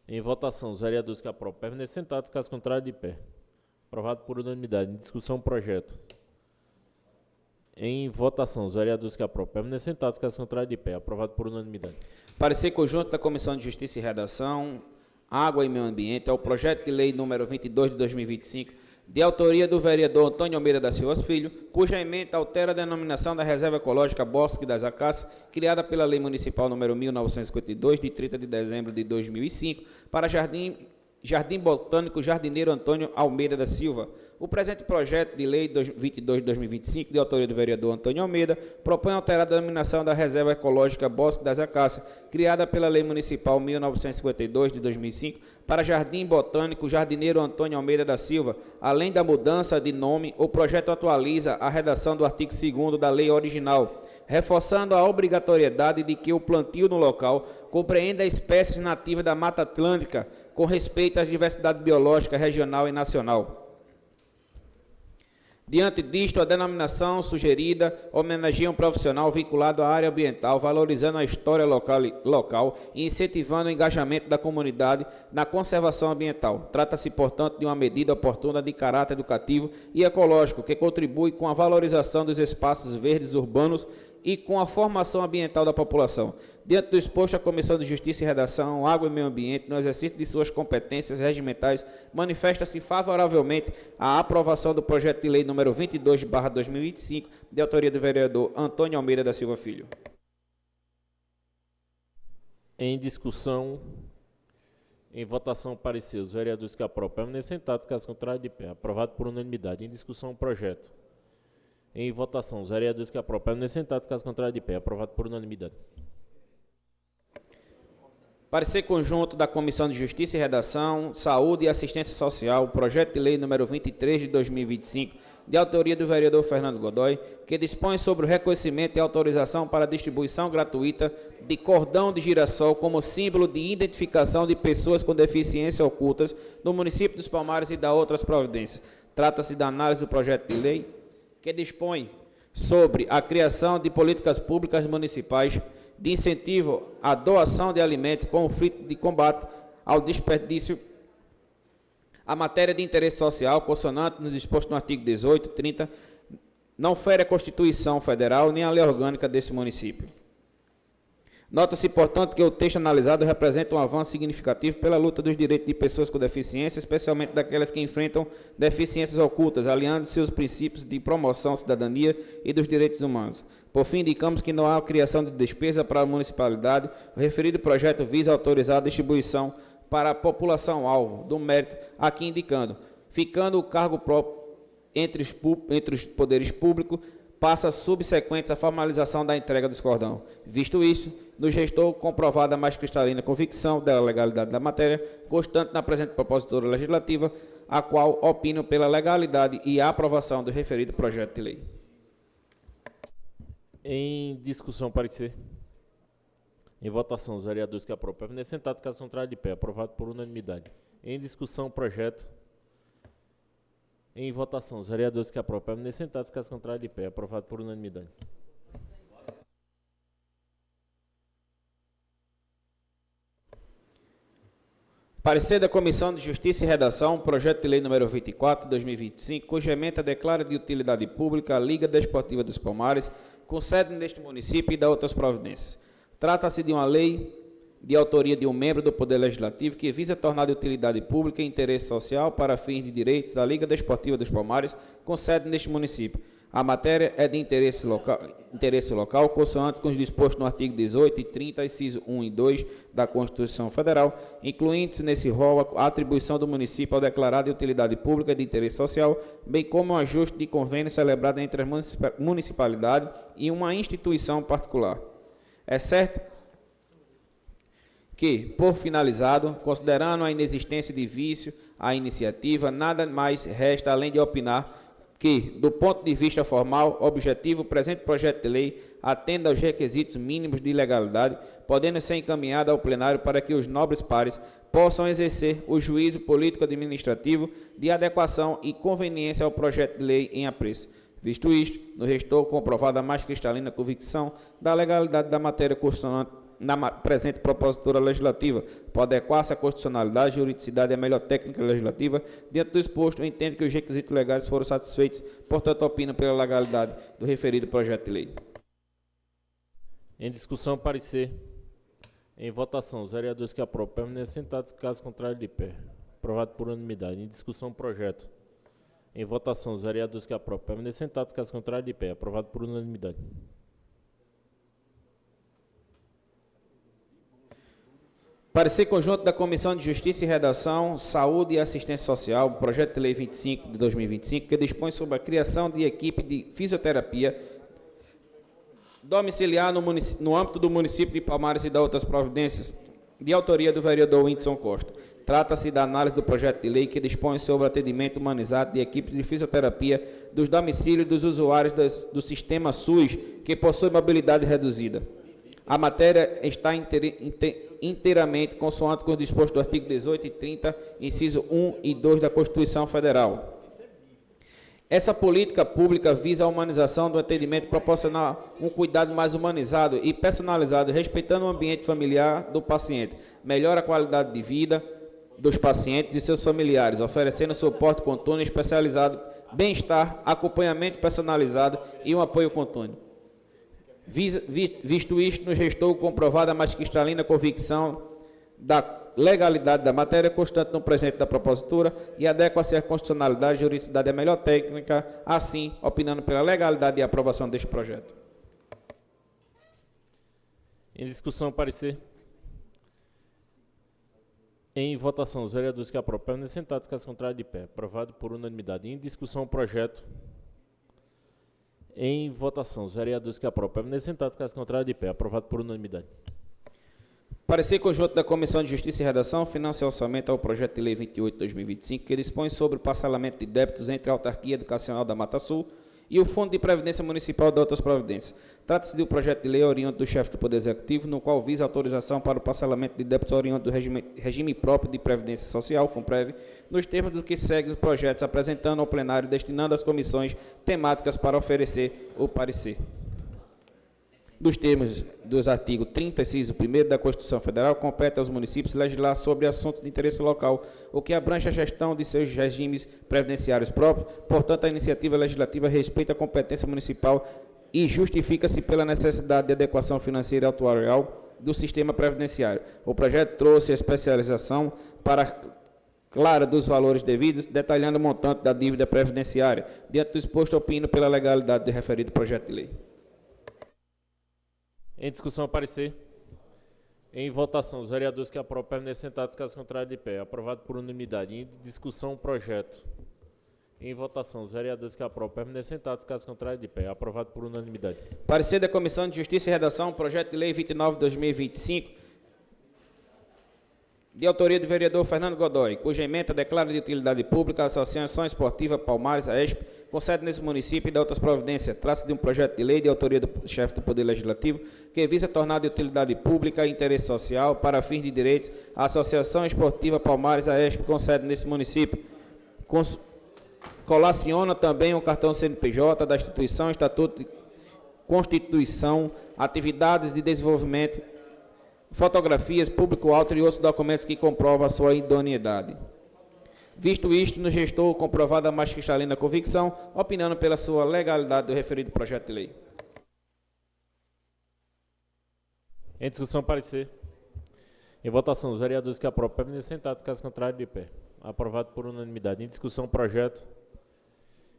Em votação, os vereadores que aprovam permanecem sentados, caso contrário, de pé. Aprovado por unanimidade. Em discussão, projeto. Em votação, os vereadores que aprovam permanecem sentados, caso contrário, de pé. Aprovado por unanimidade. Parecer conjunto da Comissão de Justiça e Redação, Água e Meio Ambiente, ao projeto de lei número 22 de 2025, de autoria do vereador Antônio Almeida da Silva Filho, cuja emenda altera a denominação da Reserva Ecológica Bosque das Acácias, criada pela Lei Municipal número 1952, de 30 de dezembro de 2005, para Jardim Botânico Jardineiro Antônio Almeida da Silva. O presente projeto de lei 22 de 2025, de autoria do vereador Antônio Almeida, propõe alterar a denominação da Reserva Ecológica Bosque das Acácias, criada pela Lei Municipal 1952 de 2005, para Jardim Botânico Jardineiro Antônio Almeida da Silva. Além da mudança de nome, o projeto atualiza a redação do artigo 2º da lei original, reforçando a obrigatoriedade de que o plantio no local compreenda espécies nativas da Mata Atlântica, com respeito à diversidade biológica regional e nacional. Diante disto, a denominação sugerida homenageia um profissional vinculado à área ambiental, valorizando a história local e incentivando o engajamento da comunidade na conservação ambiental. Trata-se, portanto, de uma medida oportuna de caráter educativo e ecológico, que contribui com a valorização dos espaços verdes urbanos e com a formação ambiental da população. Diante do exposto, a Comissão de Justiça e Redação, Água e Meio Ambiente, no exercício de suas competências regimentais, manifesta-se favoravelmente à aprovação do projeto de lei número 22/2025, de autoria do vereador Antônio Almeida da Silva Filho. Em discussão, em votação, parecer. Os vereadores que aprovam permanecem sentados, caso contrário, de pé. Aprovado por unanimidade. Em discussão, o projeto. Em votação, os vereadores que aprovam permanecem sentados, caso contrário, de pé. Aprovado por unanimidade. Parecer conjunto da Comissão de Justiça e Redação, Saúde e Assistência Social, projeto de lei número 23 de 2025, de autoria do vereador Fernando Godoy, que dispõe sobre o reconhecimento e autorização para a distribuição gratuita de cordão de girassol como símbolo de identificação de pessoas com deficiência ocultas no município dos Palmares e da outras providências. Trata-se da análise do projeto de lei que dispõe sobre a criação de políticas públicas municipais de incentivo à doação de alimentos com o fim de combate ao desperdício, a matéria de interesse social, consonante no disposto no artigo 18, 30, não fere a Constituição Federal nem a lei orgânica desse município. Nota-se, portanto, que o texto analisado representa um avanço significativo pela luta dos direitos de pessoas com deficiência, especialmente daquelas que enfrentam deficiências ocultas, alinhando-se os princípios de promoção, cidadania e dos direitos humanos. Por fim, indicamos que não há criação de despesa para a municipalidade. O referido projeto visa autorizar a distribuição para a população-alvo do mérito, aqui indicando, ficando o cargo próprio entre os poderes públicos, passa subsequente à formalização da entrega dos cordão. Visto isso, nos restou comprovada a mais cristalina convicção da legalidade da matéria, constante na presente propositura legislativa, a qual opino pela legalidade e a aprovação do referido projeto de lei. Em discussão, parecer. Em votação, os vereadores que aprovam permanecem sentados, caso contrário, de pé. Aprovado por unanimidade. Em discussão, projeto. Em votação, os vereadores que aprovam permanecem sentados, caso contrário, de pé. Aprovado por unanimidade. Parecer da Comissão de Justiça e Redação, projeto de lei número 24, 2025, cuja ementa declara de utilidade pública a Liga Desportiva dos Palmares, com sede neste município e da outras providências. Trata-se de uma lei de autoria de um membro do Poder Legislativo que visa tornar de utilidade pública e interesse social para fins de direitos da Liga Desportiva dos Palmares, com sede neste município. A matéria é de interesse local, consoante com os dispostos no artigo 18 e 30, inciso 1 e 2 da Constituição Federal, incluindo-se nesse rol a atribuição do município ao declarado de utilidade pública e de interesse social, bem como um ajuste de convênio celebrado entre a municipalidade e uma instituição particular. É certo que, por finalizado, considerando a inexistência de vício à iniciativa, nada mais resta além de opinar que, do ponto de vista formal, objetivo, o presente projeto de lei atenda aos requisitos mínimos de legalidade, podendo ser encaminhado ao plenário para que os nobres pares possam exercer o juízo político-administrativo de adequação e conveniência ao projeto de lei em apreço. Visto isto, nos restou comprovada a mais cristalina convicção da legalidade da matéria constitucional na presente propositura legislativa, por adequar-se à constitucionalidade, juridicidade e a melhor técnica legislativa. Diante do exposto, eu entendo que os requisitos legais foram satisfeitos, portanto, opino pela legalidade do referido projeto de lei. Em discussão, parecer. Em votação, os vereadores que aprovam permanecem sentados, caso contrário, de pé. Aprovado por unanimidade. Em discussão, projeto. Em votação, os vereadores que aprovam permanecem sentados, caso contrário, de pé. Aprovado por unanimidade. Parecer conjunto da Comissão de Justiça e Redação, Saúde e Assistência Social, projeto de lei 25 de 2025, que dispõe sobre a criação de equipe de fisioterapia domiciliar no âmbito do município de Palmares e da outras providências, de autoria do vereador Whindersson Costa. Trata-se da análise do projeto de lei que dispõe sobre o atendimento humanizado de equipes de fisioterapia dos domicílios dos usuários do sistema SUS que possui mobilidade reduzida. A matéria está inteiramente consoante com o disposto do artigo 18 e 30, inciso 1 e 2 da Constituição Federal. Essa política pública visa a humanização do atendimento, proporcionar um cuidado mais humanizado e personalizado, respeitando o ambiente familiar do paciente, melhora a qualidade de vida dos pacientes e seus familiares, oferecendo suporte contínuo especializado, bem-estar, acompanhamento personalizado e um apoio contínuo. Visto isto, nos restou comprovada a mais cristalina convicção da legalidade da matéria, constante no presente da propositura e adequa-se à constitucionalidade e juridicidade, a melhor técnica, assim, opinando pela legalidade e aprovação deste projeto. Em discussão, parecer. Em votação, os vereadores que aprovam, permanecem sentados, caso contrário, de pé. Aprovado por unanimidade. Em discussão, o projeto. Em votação, os vereadores que aprovam, permanecem sentados, caso contrário, de pé. Aprovado por unanimidade. Parecer conjunto da Comissão de Justiça e Redação, Finanças e Orçamento ao projeto de lei 28 de 2025, que dispõe sobre o parcelamento de débitos entre a Autarquia Educacional da Mata Sul e o Fundo de Previdência Municipal de outras providências. Trata-se de um projeto de lei oriundo do chefe do Poder Executivo, no qual visa autorização para o parcelamento de débitos oriundos do regime próprio de Previdência Social, FUNPREV, nos termos do que segue os projetos, apresentando ao plenário, destinando às comissões temáticas para oferecer o parecer. Dos termos dos artigos 30, inciso 1º da Constituição Federal, compete aos municípios legislar sobre assuntos de interesse local, o que abrange a gestão de seus regimes previdenciários próprios. Portanto, a iniciativa legislativa respeita a competência municipal e justifica-se pela necessidade de adequação financeira e atuarial do sistema previdenciário. O projeto trouxe a especialização para clara dos valores devidos, detalhando o montante da dívida previdenciária. Diante do exposto, opino pela legalidade do referido projeto de lei. Em discussão, parecer. Em votação, os vereadores que aprovam, permanecem sentados, caso contrário, de pé. Aprovado por unanimidade. Em discussão, o projeto. Em votação, os vereadores que aprovam, permanecem sentados, caso contrário, de pé. Aprovado por unanimidade. Parecer da Comissão de Justiça e Redação, projeto de lei 29 de 2025, de autoria do vereador Fernando Godoy, cuja ementa declara de utilidade pública a Associação Esportiva Palmares, AESP, com sede nesse município e da outras providências. Trata-se de um projeto de lei de autoria do chefe do Poder Legislativo, que visa tornar de utilidade pública e interesse social para fins de direitos a Associação Esportiva Palmares, AESP, com sede nesse município. Colaciona também o cartão CNPJ da instituição, estatuto, constituição, atividades de desenvolvimento, fotografias, público-alto e outros documentos que comprovam a sua idoneidade. Visto isto, nos restou comprovada a mais cristalina convicção, opinando pela sua legalidade do referido projeto de lei. Em discussão, parecer. Em votação, os vereadores que aprovam, permanecem sentados, caso contrário, de pé. Aprovado por unanimidade. Em discussão, projeto.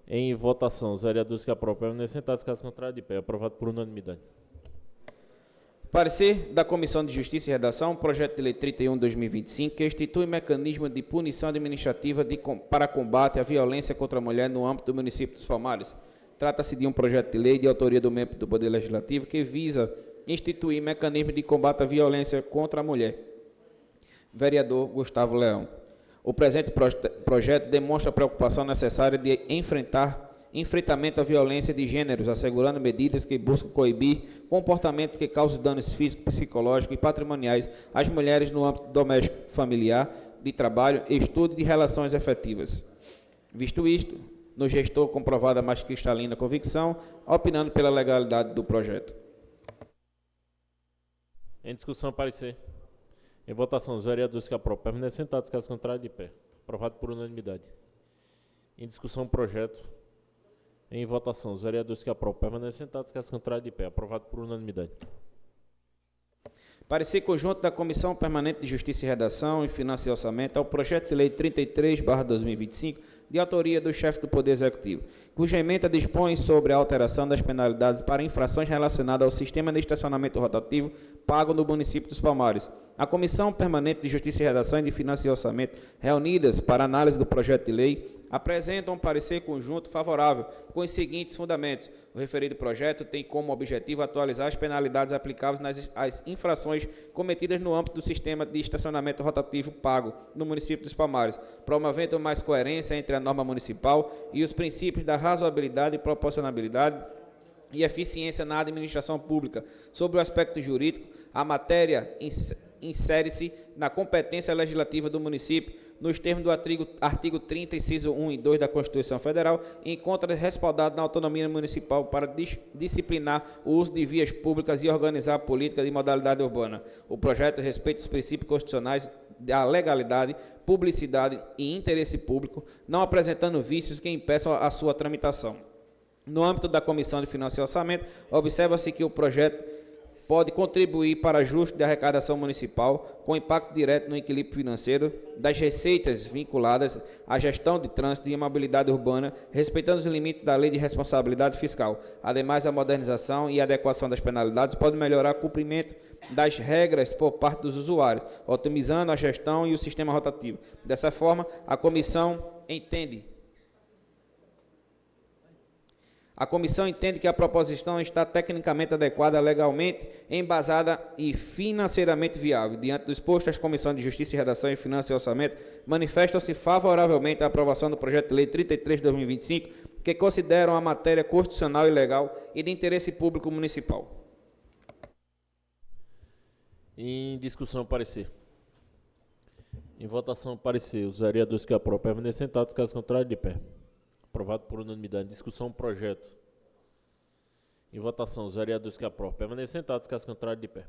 Em votação, os vereadores que aprovam, permanecem sentados, caso contrário, de pé. Aprovado por unanimidade. Parecer da Comissão de Justiça e Redação, projeto de lei 31 de 2025, que institui mecanismo de punição administrativa para combate à violência contra a mulher no âmbito do município dos Palmares. Trata-se de um projeto de lei de autoria do membro do Poder Legislativo que visa instituir mecanismo de combate à violência contra a mulher. Vereador Gustavo Leão. O presente projeto demonstra a preocupação necessária de enfrentamento à violência de gêneros, assegurando medidas que buscam coibir comportamentos que causam danos físicos, psicológicos e patrimoniais às mulheres no âmbito doméstico, familiar, de trabalho, estudo e de relações efetivas. Visto isto, nos restou comprovada a mais cristalina convicção, opinando pela legalidade do projeto. Em discussão, parecer. Em votação, os vereadores que aprovam, permanecem sentados, caso contrário, de pé. Aprovado por unanimidade. Em discussão, projeto. Em votação, os vereadores que aprovam, permanecem sentados, caso contrário, de pé. Aprovado por unanimidade. Parecer conjunto da Comissão Permanente de Justiça e Redação e Finanças e Orçamento ao projeto de lei 33/2025, de autoria do chefe do Poder Executivo, cuja emenda dispõe sobre a alteração das penalidades para infrações relacionadas ao sistema de estacionamento rotativo pago no município dos Palmares. A Comissão Permanente de Justiça e Redação e de Finanças e Orçamento, reunidas para análise do projeto de lei, apresentam um parecer conjunto favorável com os seguintes fundamentos. O referido projeto tem como objetivo atualizar as penalidades aplicáveis às infrações cometidas no âmbito do sistema de estacionamento rotativo pago no município dos Palmares, promovendo mais coerência entre a norma municipal e os princípios da razoabilidade, proporcionalidade e eficiência na administração pública. Sobre o aspecto jurídico, a matéria insere-se na competência legislativa do município, nos termos do artigo 30, inciso 1 e 2 da Constituição Federal, e encontra respaldado na autonomia municipal para disciplinar o uso de vias públicas e organizar a política de modalidade urbana. O projeto respeita os princípios constitucionais da legalidade, publicidade e interesse público, não apresentando vícios que impeçam a sua tramitação. No âmbito da Comissão de Finanças e Orçamento, observa-se que o projeto pode contribuir para ajuste de arrecadação municipal, com impacto direto no equilíbrio financeiro das receitas vinculadas à gestão de trânsito e mobilidade urbana, respeitando os limites da Lei de Responsabilidade Fiscal. Ademais, a modernização e adequação das penalidades pode melhorar o cumprimento das regras por parte dos usuários, otimizando a gestão e o sistema rotativo. Dessa forma, a comissão entende que a proposição está tecnicamente adequada, legalmente embasada e financeiramente viável. Diante do exposto, as comissões de Justiça e Redação e Finanças e Orçamento manifestam-se favoravelmente à aprovação do projeto de lei 33 de 2025, que consideram a matéria constitucional e legal e de interesse público municipal. Em discussão, parecer. Em votação, parecer. Os vereadores que aprovam permaneçam sentados, caso contrário, de pé. Aprovado por unanimidade. Em discussão, projeto. Em votação, os vereadores que aprovam permaneçam sentados, caso contrário, de pé.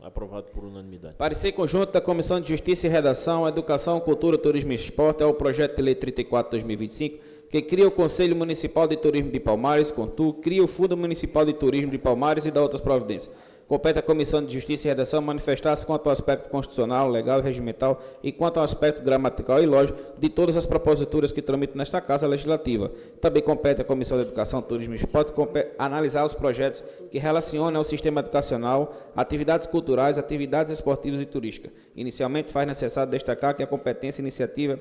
Aprovado por unanimidade. Parecer conjunto da Comissão de Justiça e Redação, Educação, Cultura, Turismo e Esporte ao projeto de lei 34 de 2025, que cria o Conselho Municipal de Turismo de Palmares, CONTU, cria o Fundo Municipal de Turismo de Palmares e dá outras providências. Compete à Comissão de Justiça e Redação manifestar-se quanto ao aspecto constitucional, legal e regimental e quanto ao aspecto gramatical e lógico de todas as proposituras que tramitam nesta Casa Legislativa. Também compete à Comissão de Educação, Turismo e Esporte analisar os projetos que relacionam ao sistema educacional, atividades culturais, atividades esportivas e turísticas. Inicialmente, faz necessário destacar que a competência iniciativa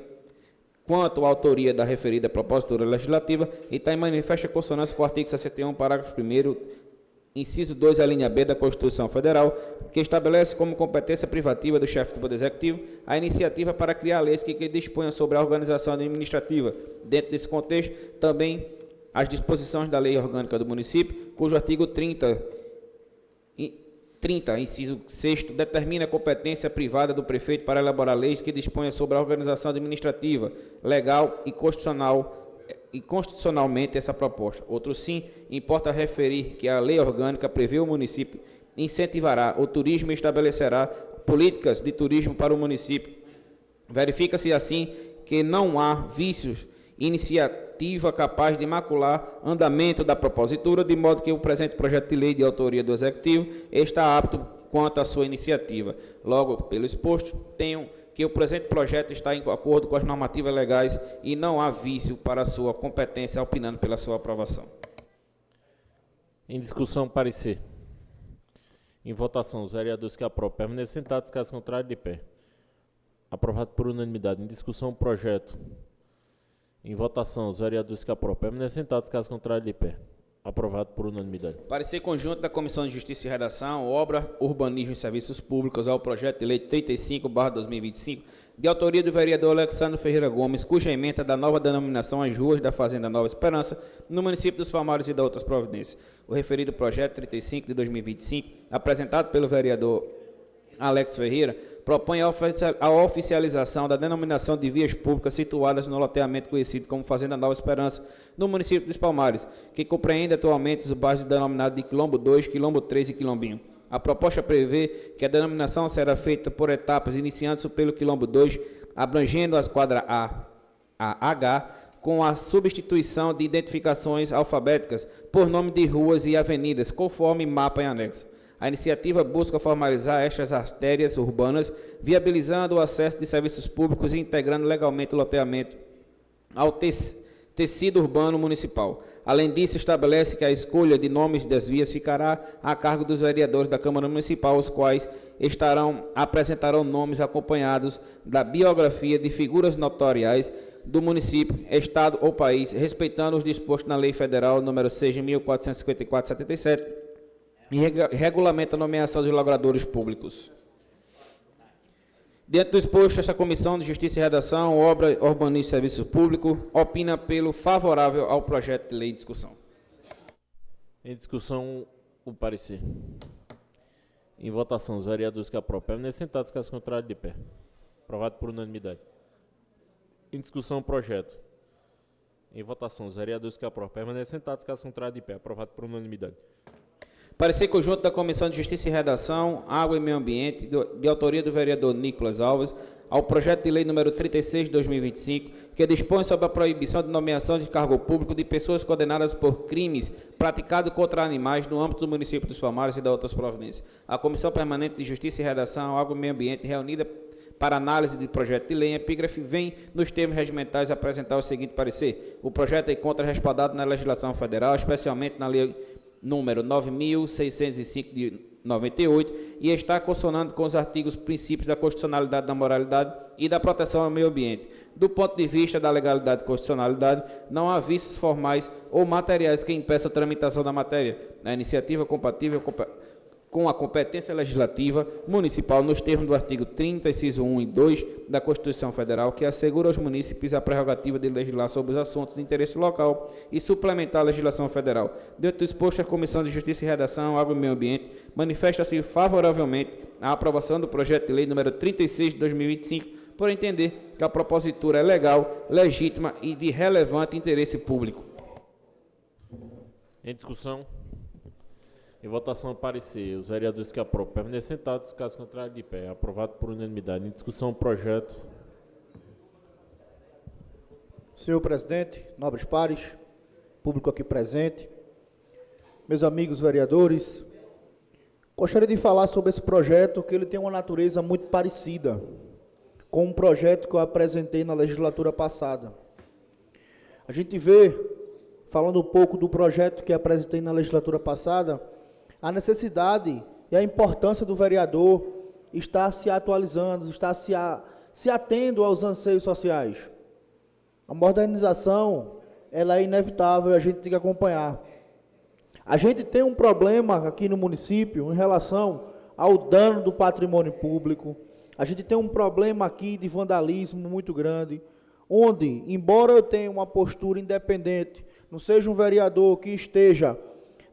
quanto à autoria da referida propositura legislativa está em manifesta consonância com o artigo 61, parágrafo 1º, inciso 2, a linha B da Constituição Federal, que estabelece como competência privativa do chefe do Poder Executivo a iniciativa para criar leis que disponham sobre a organização administrativa. Dentro desse contexto, também as disposições da Lei Orgânica do Município, cujo artigo 30, inciso 6º, determina a competência privada do prefeito para elaborar leis que disponham sobre a organização administrativa, legal e constitucionalmente essa proposta. Outro sim, importa referir que a lei orgânica prevê o município incentivará o turismo e estabelecerá políticas de turismo para o município. Verifica-se assim que não há vícios, iniciativa capaz de macular andamento da propositura, de modo que o presente projeto de lei de autoria do Executivo está apto quanto à sua iniciativa. Logo, pelo exposto, tenho que o presente projeto está em acordo com as normativas legais e não há vício para a sua competência, opinando pela sua aprovação. Em discussão, parecer. Em votação, os vereadores que aprovam permaneçam sentados, caso contrário, de pé. Aprovado por unanimidade. Em discussão, projeto. Em votação, os vereadores que aprovam permaneçam sentados, caso contrário, de pé. Aprovado por unanimidade. Parecer conjunto da Comissão de Justiça e Redação, Obra, Urbanismo e Serviços Públicos ao projeto de lei 35/2025, de autoria do vereador Alexandre Ferreira Gomes, cuja emenda da nova denominação às ruas da Fazenda Nova Esperança, no município dos Palmares e da outras providências. O referido projeto 35 de 2025, apresentado pelo vereador Alex Ferreira, propõe a oficialização da denominação de vias públicas situadas no loteamento conhecido como Fazenda Nova Esperança, no município dos Palmares, que compreende atualmente os bairros denominados de Quilombo 2, Quilombo 3 e Quilombinho. A proposta prevê que a denominação será feita por etapas, iniciando-se pelo Quilombo 2, abrangendo as quadras A a H, com a substituição de identificações alfabéticas por nome de ruas e avenidas, conforme mapa em anexo. A iniciativa busca formalizar estas artérias urbanas, viabilizando o acesso de serviços públicos e integrando legalmente o loteamento ao tecido urbano municipal. Além disso, estabelece que a escolha de nomes das vias ficará a cargo dos vereadores da Câmara Municipal, os quais apresentarão nomes acompanhados da biografia de figuras notoriais do município, estado ou país, respeitando os dispostos na Lei Federal número 6.454/77, e regulamenta a nomeação dos logradores públicos. Diante do exposto, esta Comissão de Justiça e Redação, Obra, Urbanismo e Serviço Público, opina pelo favorável ao projeto de lei em discussão. Em discussão, o parecer. Em votação, os vereadores que aprovam permanecem sentados, caso contrário, de pé. Aprovado por unanimidade. Em discussão, o projeto. Em votação, os vereadores que aprovam permanecem sentados, caso contrário, de pé. Aprovado por unanimidade. Parecer conjunto da Comissão de Justiça e Redação, Água e Meio Ambiente, de autoria do vereador Nicolas Alves, ao projeto de lei número 36 de 2025, que dispõe sobre a proibição de nomeação de cargo público de pessoas condenadas por crimes praticados contra animais no âmbito do município dos Palmares e da outras providências. A Comissão Permanente de Justiça e Redação, Água e Meio Ambiente, reunida para análise de projeto de lei em epígrafe, vem, nos termos regimentais, apresentar o seguinte parecer. O projeto encontra respaldado na legislação federal, especialmente na lei número 9.605 de 98, e está consonante com os artigos princípios da constitucionalidade, da moralidade e da proteção ao meio ambiente. Do ponto de vista da legalidade e constitucionalidade, não há vícios formais ou materiais que impeçam a tramitação da matéria. A iniciativa compatível com a competência legislativa municipal nos termos do artigo 30, inciso 1 e 2 da Constituição Federal, que assegura aos munícipes a prerrogativa de legislar sobre os assuntos de interesse local e suplementar a legislação federal. Dentro do exposto, a Comissão de Justiça e Redação, Água e Meio Ambiente, manifesta-se favoravelmente à aprovação do projeto de lei número 36 de 2025, por entender que a propositura é legal, legítima e de relevante interesse público. Em discussão. Em votação, parecer. Os vereadores que aprovam permanecem sentados, caso contrário, de pé. Aprovado por unanimidade. Em discussão, o projeto. Senhor presidente, nobres pares, público aqui presente, meus amigos vereadores, gostaria de falar sobre esse projeto, que ele tem uma natureza muito parecida com um projeto que eu apresentei na legislatura passada. A gente vê, falando um pouco do projeto que apresentei na legislatura passada, a necessidade e a importância do vereador estar se atualizando, estar se atendo aos anseios sociais. A modernização, ela é inevitável, a gente tem que acompanhar. A gente tem um problema aqui no município em relação ao dano do patrimônio público. A gente tem um problema aqui de vandalismo muito grande, onde, embora eu tenha uma postura independente, não seja um vereador que esteja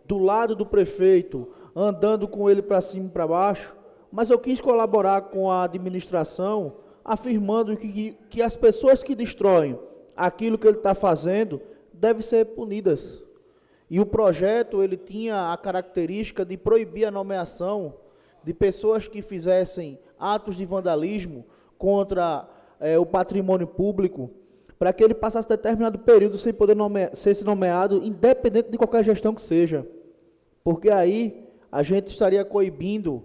do lado do prefeito, andando com ele para cima e para baixo, mas eu quis colaborar com a administração, afirmando que as pessoas que destroem aquilo que ele está fazendo devem ser punidas. E o projeto, ele tinha a característica de proibir a nomeação de pessoas que fizessem atos de vandalismo contra o patrimônio público, para que ele passasse determinado período sem poder ser nomeado, independente de qualquer gestão que seja. Porque aí a gente estaria coibindo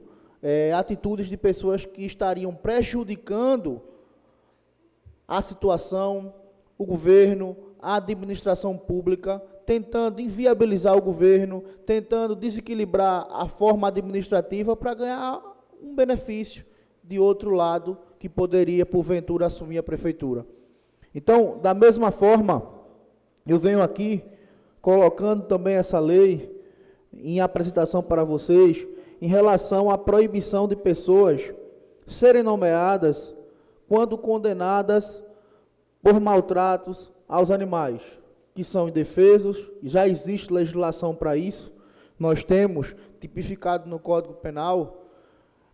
atitudes de pessoas que estariam prejudicando a situação, o governo, a administração pública, tentando inviabilizar o governo, tentando desequilibrar a forma administrativa para ganhar um benefício de outro lado que poderia, porventura, assumir a prefeitura. Então, da mesma forma, eu venho aqui colocando também essa lei em apresentação para vocês, em relação à proibição de pessoas serem nomeadas quando condenadas por maltratos aos animais, que são indefesos, e já existe legislação para isso, nós temos tipificado no Código Penal,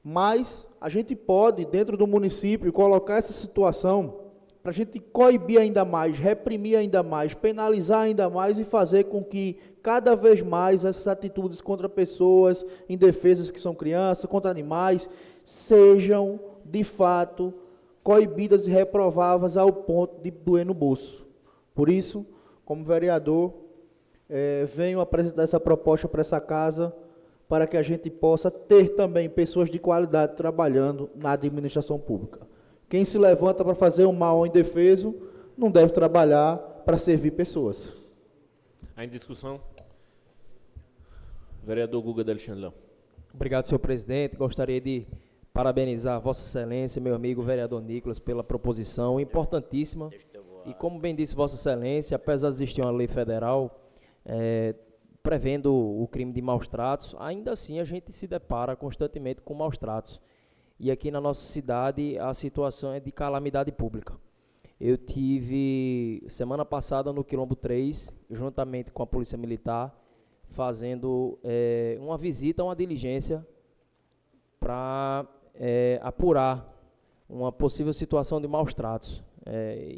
mas a gente pode, dentro do município, colocar essa situação para a gente coibir ainda mais, reprimir ainda mais, penalizar ainda mais e fazer com que cada vez mais essas atitudes contra pessoas indefesas que são crianças, contra animais, sejam, de fato, coibidas e reprováveis ao ponto de doer no bolso. Por isso, como vereador, venho apresentar essa proposta para essa casa, para que a gente possa ter também pessoas de qualidade trabalhando na administração pública. Quem se levanta para fazer o mal ao indefeso, não deve trabalhar para servir pessoas. Em discussão. Vereador Guga de Alexandre Leão. Obrigado, senhor presidente. Gostaria de parabenizar Vossa Excelência, meu amigo vereador Nicolas, pela proposição importantíssima. E como bem disse Vossa Excelência, apesar de existir uma lei federal prevendo o crime de maus tratos, ainda assim a gente se depara constantemente com maus tratos. E aqui na nossa cidade a situação é de calamidade pública. Eu tive semana passada no Quilombo 3, juntamente com a Polícia Militar, fazendo uma visita, uma diligência para apurar uma possível situação de maus tratos.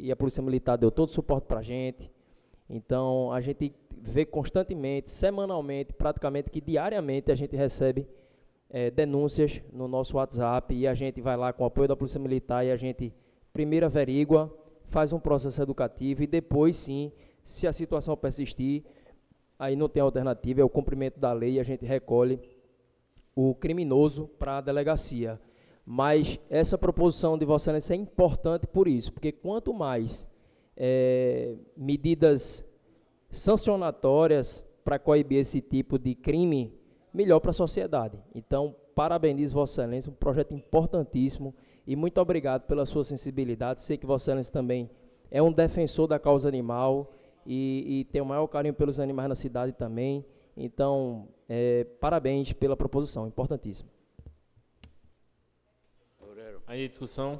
E a Polícia Militar deu todo o suporte para a gente. Então, a gente vê constantemente, semanalmente, praticamente que diariamente a gente recebe denúncias no nosso WhatsApp e a gente vai lá com o apoio da Polícia Militar e a gente primeiro averigua, faz um processo educativo e depois, sim, se a situação persistir, aí não tem alternativa, é o cumprimento da lei e a gente recolhe o criminoso para a delegacia. Mas essa proposição de Vossa Excelência é importante por isso, porque quanto mais medidas sancionatórias para coibir esse tipo de crime, melhor para a sociedade. Então, parabenizo Vossa Excelência, um projeto importantíssimo e muito obrigado pela sua sensibilidade. Sei que Vossa Excelência também é um defensor da causa animal e tem o maior carinho pelos animais na cidade também. Então, parabéns pela proposição, importantíssimo. Aí, discussão.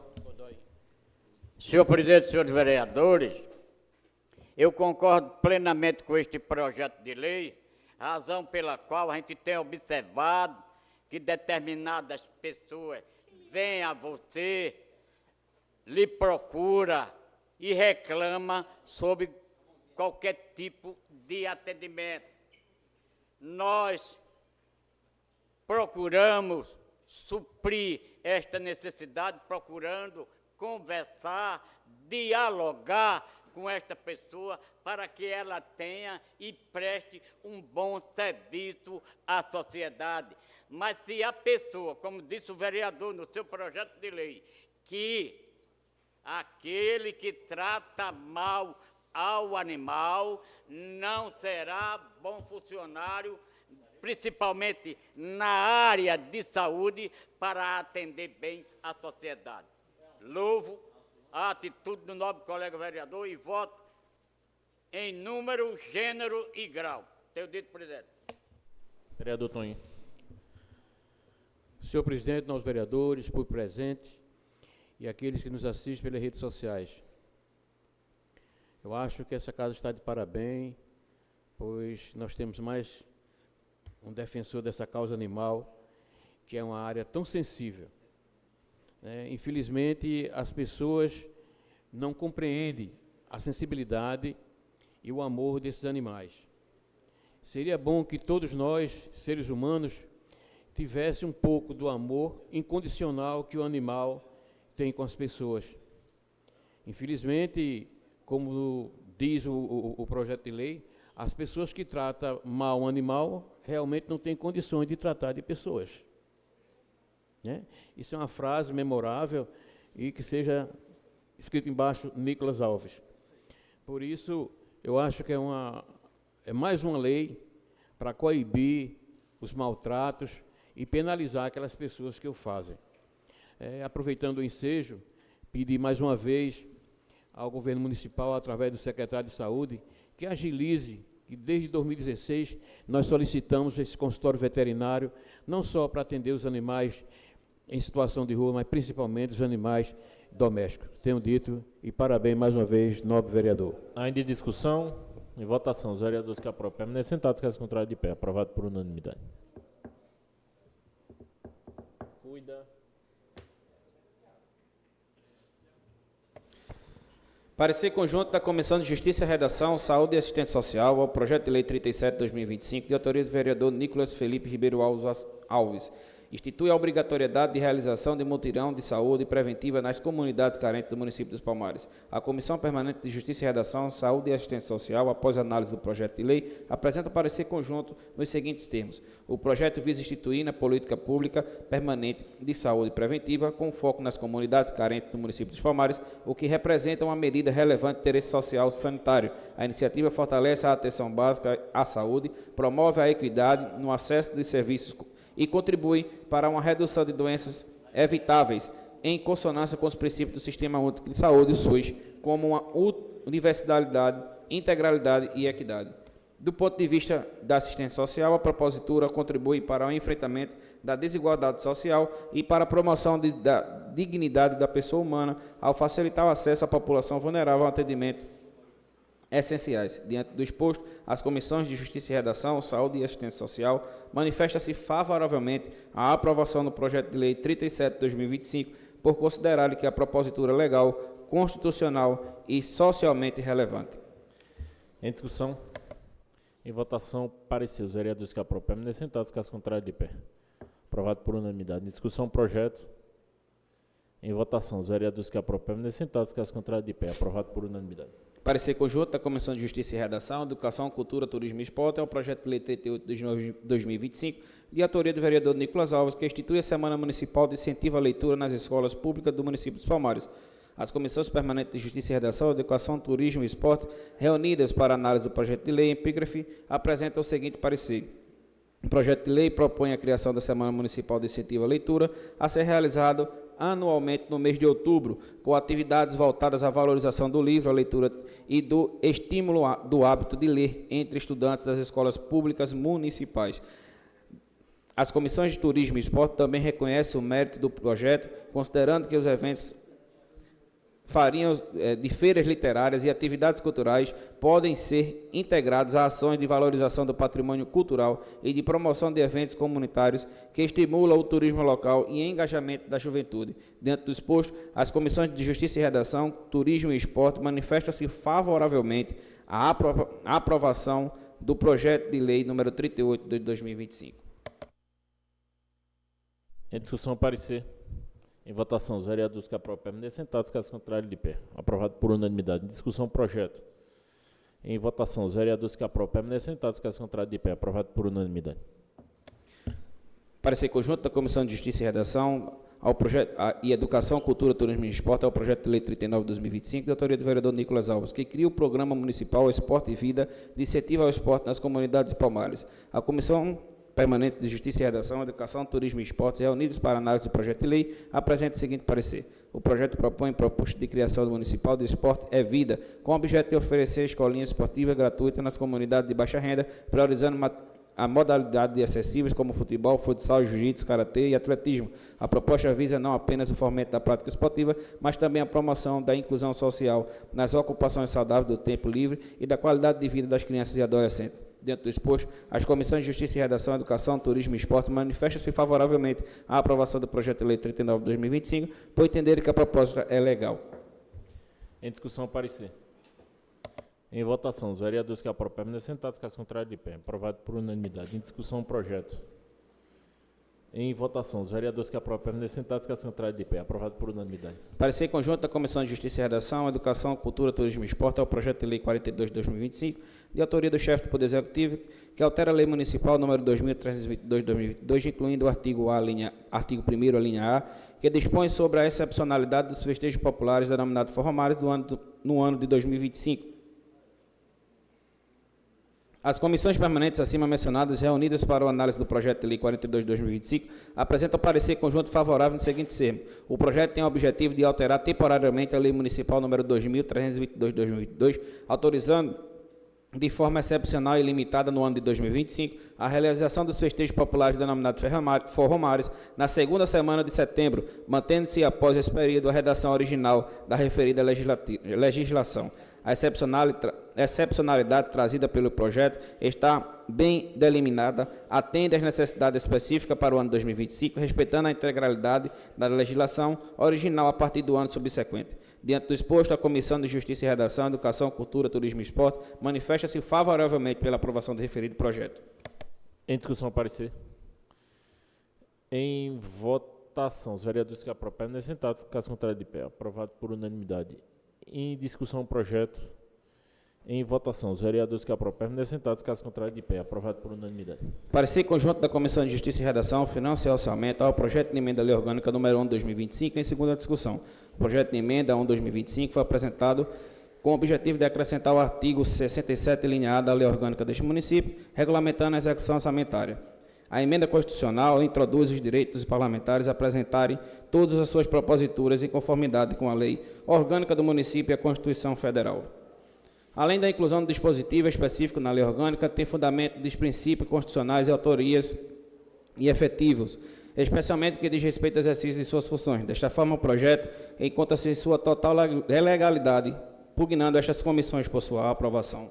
Senhor presidente, senhores vereadores, eu concordo plenamente com este projeto de lei, razão pela qual a gente tem observado que determinadas pessoas vêm a você, lhe procura e reclama sobre qualquer tipo de atendimento. Nós procuramos suprir esta necessidade, procurando conversar, dialogar com esta pessoa para que ela tenha e preste um bom serviço à sociedade. Mas se a pessoa, como disse o vereador no seu projeto de lei, que aquele que trata mal ao animal não será bom funcionário, principalmente na área de saúde, para atender bem a sociedade. Louvo a atitude do nobre colega vereador e voto em número, gênero e grau. Tenho dito, presidente. Vereador Toninho. Senhor presidente, nós vereadores, por presente e aqueles que nos assistem pelas redes sociais. Eu acho que essa casa está de parabéns, pois nós temos mais um defensor dessa causa animal, que é uma área tão sensível. Infelizmente, as pessoas não compreendem a sensibilidade e o amor desses animais. Seria bom que todos nós, seres humanos, tivesse um pouco do amor incondicional que o animal tem com as pessoas. Infelizmente, como diz o projeto de lei, as pessoas que tratam mal um animal realmente não têm condições de tratar de pessoas. Isso é uma frase memorável e que seja escrito embaixo Nicolas Alves. Por isso, eu acho que é mais uma lei para coibir os maltratos e penalizar aquelas pessoas que o fazem. Aproveitando o ensejo, pedir mais uma vez ao governo municipal, através do secretário de Saúde, que agilize, que desde 2016 nós solicitamos esse consultório veterinário, não só para atender os animais em situação de rua, mas principalmente os animais domésticos. Tenho dito e parabéns mais uma vez, nobre vereador. Ainda em discussão, em votação, os vereadores que aprovam permanecem sentados, caso contrário de pé. Aprovado por unanimidade. Cuida. Parecer conjunto da Comissão de Justiça, Redação, Saúde e Assistência Social ao projeto de lei 37/2025, de autoria do vereador Nicolas Felipe Ribeiro Alves institui a obrigatoriedade de realização de mutirão de saúde preventiva nas comunidades carentes do município dos Palmares. A Comissão Permanente de Justiça e Redação, Saúde e Assistência Social, após análise do projeto de lei, apresenta parecer conjunto nos seguintes termos. O projeto visa instituir na política pública permanente de saúde preventiva, com foco nas comunidades carentes do município dos Palmares, o que representa uma medida relevante de interesse social sanitário. A iniciativa fortalece a atenção básica à saúde, promove a equidade no acesso de serviços e contribui para uma redução de doenças evitáveis, em consonância com os princípios do Sistema Único de Saúde, o SUS, como uma universalidade, integralidade e equidade. Do ponto de vista da assistência social, a propositura contribui para o enfrentamento da desigualdade social e para a promoção da dignidade da pessoa humana, ao facilitar o acesso à população vulnerável ao atendimento essenciais. Diante do exposto, as comissões de Justiça e Redação, Saúde e Assistência Social manifestam-se favoravelmente à aprovação do projeto de lei 37 de 2025, por considerarem que a propositura legal, constitucional e socialmente relevante. Em discussão, em votação, parecer. Os vereadores que aprovam permanecem sentados, caso contrário, de pé. Aprovado por unanimidade. Em discussão, projeto. Em votação, os vereadores que aprovam permanecem sentados, caso contrário, de pé. Aprovado por unanimidade. Parecer conjunto da Comissão de Justiça e Redação, Educação, Cultura, Turismo e Esporte é o projeto de lei 38 de 2025, de autoria do vereador Nicolas Alves, que institui a Semana Municipal de Incentivo à Leitura nas escolas públicas do município dos Palmares. As comissões permanentes de Justiça e Redação, Educação, Turismo e Esporte, reunidas para análise do projeto de lei em epígrafe, apresentam o seguinte parecer. O projeto de lei propõe a criação da Semana Municipal de Incentivo à Leitura, a ser realizado anualmente no mês de outubro, com atividades voltadas à valorização do livro, à leitura e do estímulo do hábito de ler entre estudantes das escolas públicas municipais. As comissões de Turismo e Esporte também reconhecem o mérito do projeto, considerando que os eventos de feiras literárias e atividades culturais podem ser integrados a ações de valorização do patrimônio cultural e de promoção de eventos comunitários que estimulam o turismo local e engajamento da juventude. Dentro do exposto, as comissões de Justiça e Redação, Turismo e Esporte manifestam-se favoravelmente à aprovação do projeto de lei número 38 de 2025. Em discussão, parecer. Em votação, os vereadores que aprovam permanecem sentados, caso contrário, de pé. Aprovado por unanimidade. Em discussão, projeto. Em votação, os vereadores que aprovam permanecem sentados, caso contrário, de pé. Aprovado por unanimidade. Parecer conjunto da Comissão de Justiça e Redação ao projeto e Educação, Cultura, Turismo e Esporte ao projeto de lei 39 de 2025, de autoria do vereador Nicolas Alves, que cria o Programa Municipal Esporte e Vida de incentivo ao esporte nas comunidades de Palmares. A Comissão Permanente de Justiça e Redação, Educação, Turismo e Esportes, reunidos para análise do projeto de lei, apresenta o seguinte parecer. O projeto propõe proposta de criação do Municipal de Esporte é Vida, com o objeto de oferecer escolinha esportiva gratuita nas comunidades de baixa renda, priorizando a modalidade de acessíveis como futebol, futsal, jiu-jitsu, karatê e atletismo. A proposta visa não apenas o fomento da prática esportiva, mas também a promoção da inclusão social nas ocupações saudáveis do tempo livre e da qualidade de vida das crianças e adolescentes. Dentro do exposto, as comissões de Justiça e Redação, Educação, Turismo e Esporte manifestam-se favoravelmente à aprovação do projeto de lei 39 de 2025, por entenderem que a proposta é legal. Em discussão, parecer. Em votação, os vereadores que aprovam permanecem sentados, caso contrário, de pé. Aprovado por unanimidade. Em discussão, projeto. Em votação, os vereadores que aprovam permanecem sentados, caso contrário, de pé. Aprovado por unanimidade. Parecer conjunto da Comissão de Justiça e Redação, Educação, Cultura, Turismo e Esporte ao projeto de lei 42 de 2025, de autoria do chefe do Poder Executivo, que altera a Lei Municipal número 2322 de 2022, incluindo o artigo 1º, a linha A, que dispõe sobre a excepcionalidade dos festejos populares denominados forromares no ano de 2025. As comissões permanentes acima mencionadas, reunidas para a análise do projeto de lei 42 de 2025, apresentam parecer conjunto favorável no seguinte termo. O projeto tem o objetivo de alterar temporariamente a Lei Municipal número 2322 de 2022, autorizando de forma excepcional e limitada no ano de 2025 a realização dos festejos populares denominados forromares na segunda semana de setembro, mantendo-se após esse período a redação original da referida legislação. A excepcionalidade trazida pelo projeto está bem delimitada, atende às necessidades específicas para o ano 2025, respeitando a integralidade da legislação original a partir do ano subsequente. Diante do exposto, a Comissão de Justiça e Redação, Educação, Cultura, Turismo e Esporte manifesta-se favoravelmente pela aprovação do referido projeto. Em discussão, parecer. Em votação, os vereadores que aprovam permanecem sentados, caso contrário de pé. Aprovado por unanimidade. Em discussão o projeto. Em votação, os vereadores que aprovam permanecem sentados, caso contrário de pé. Aprovado por unanimidade. Parecer conjunto da Comissão de Justiça e Redação, Finanças e Orçamento ao projeto de emenda à Lei Orgânica número 1 de 2025, em segunda discussão. O projeto de emenda 1 de 2025 foi apresentado com o objetivo de acrescentar o artigo 67, linha A da Lei Orgânica deste município, regulamentando a execução orçamentária. A emenda constitucional introduz os direitos dos parlamentares a apresentarem todas as suas proposituras em conformidade com a Lei Orgânica do município e a Constituição Federal. Além da inclusão do dispositivo específico na lei orgânica, tem fundamento dos princípios constitucionais e autorias e efetivos, especialmente que diz respeito ao exercício de suas funções. Desta forma, o projeto encontra-se em sua total legalidade, pugnando estas comissões por sua aprovação.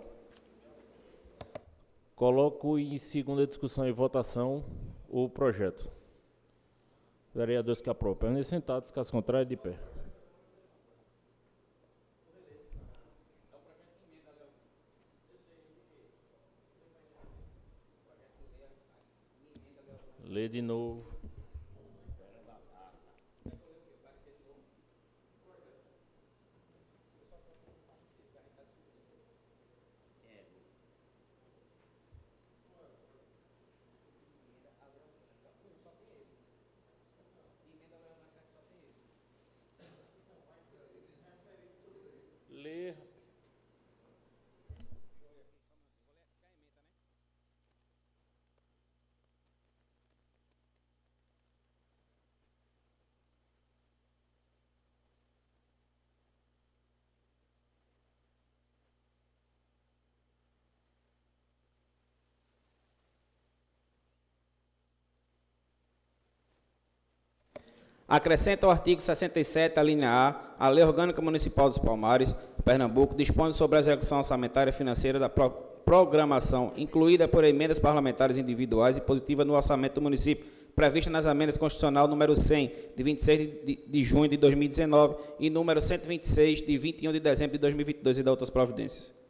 Coloco em segunda discussão e votação o projeto. Vereadores que aprovam permanecem sentados, caso contrário, de pé. Lê de novo. Lê. Acrescenta o artigo 67, a linha A, a Lei Orgânica Municipal dos Palmares, Pernambuco, dispõe sobre a execução orçamentária e financeira da programação, incluída por emendas parlamentares individuais e positiva no orçamento do município, prevista nas emendas constitucional número 100, de 26 de junho de 2019, e número 126, de 21 de dezembro de 2022, e da outras providências.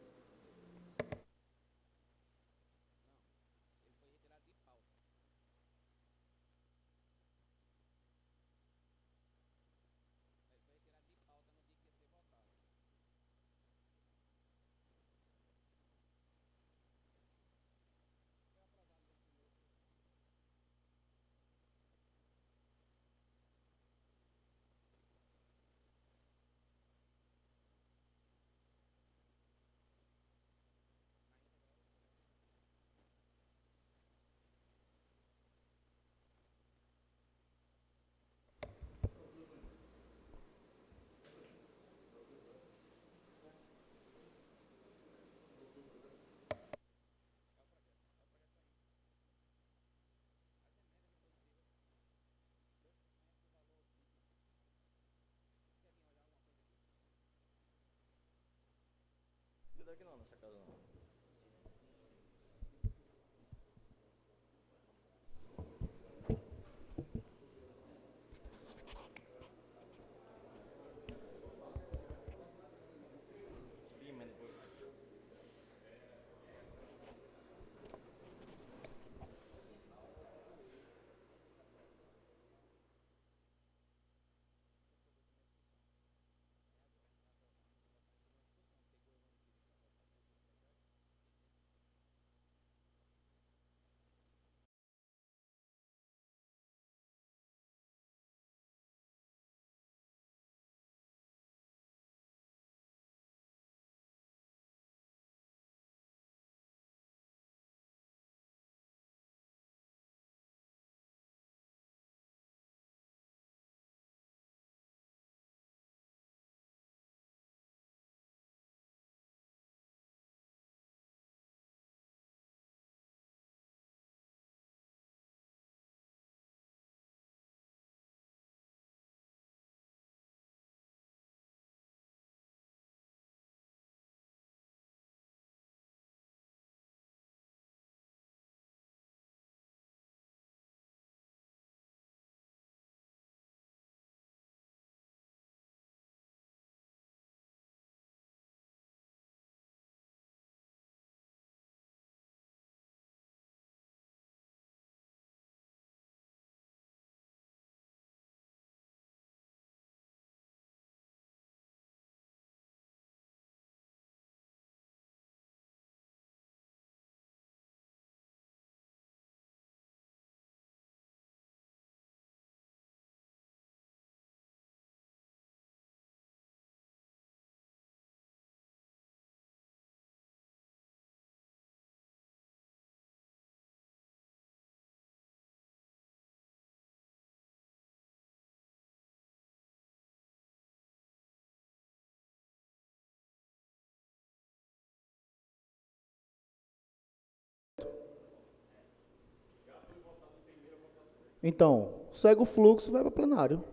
Então, segue o fluxo e vai para plenário.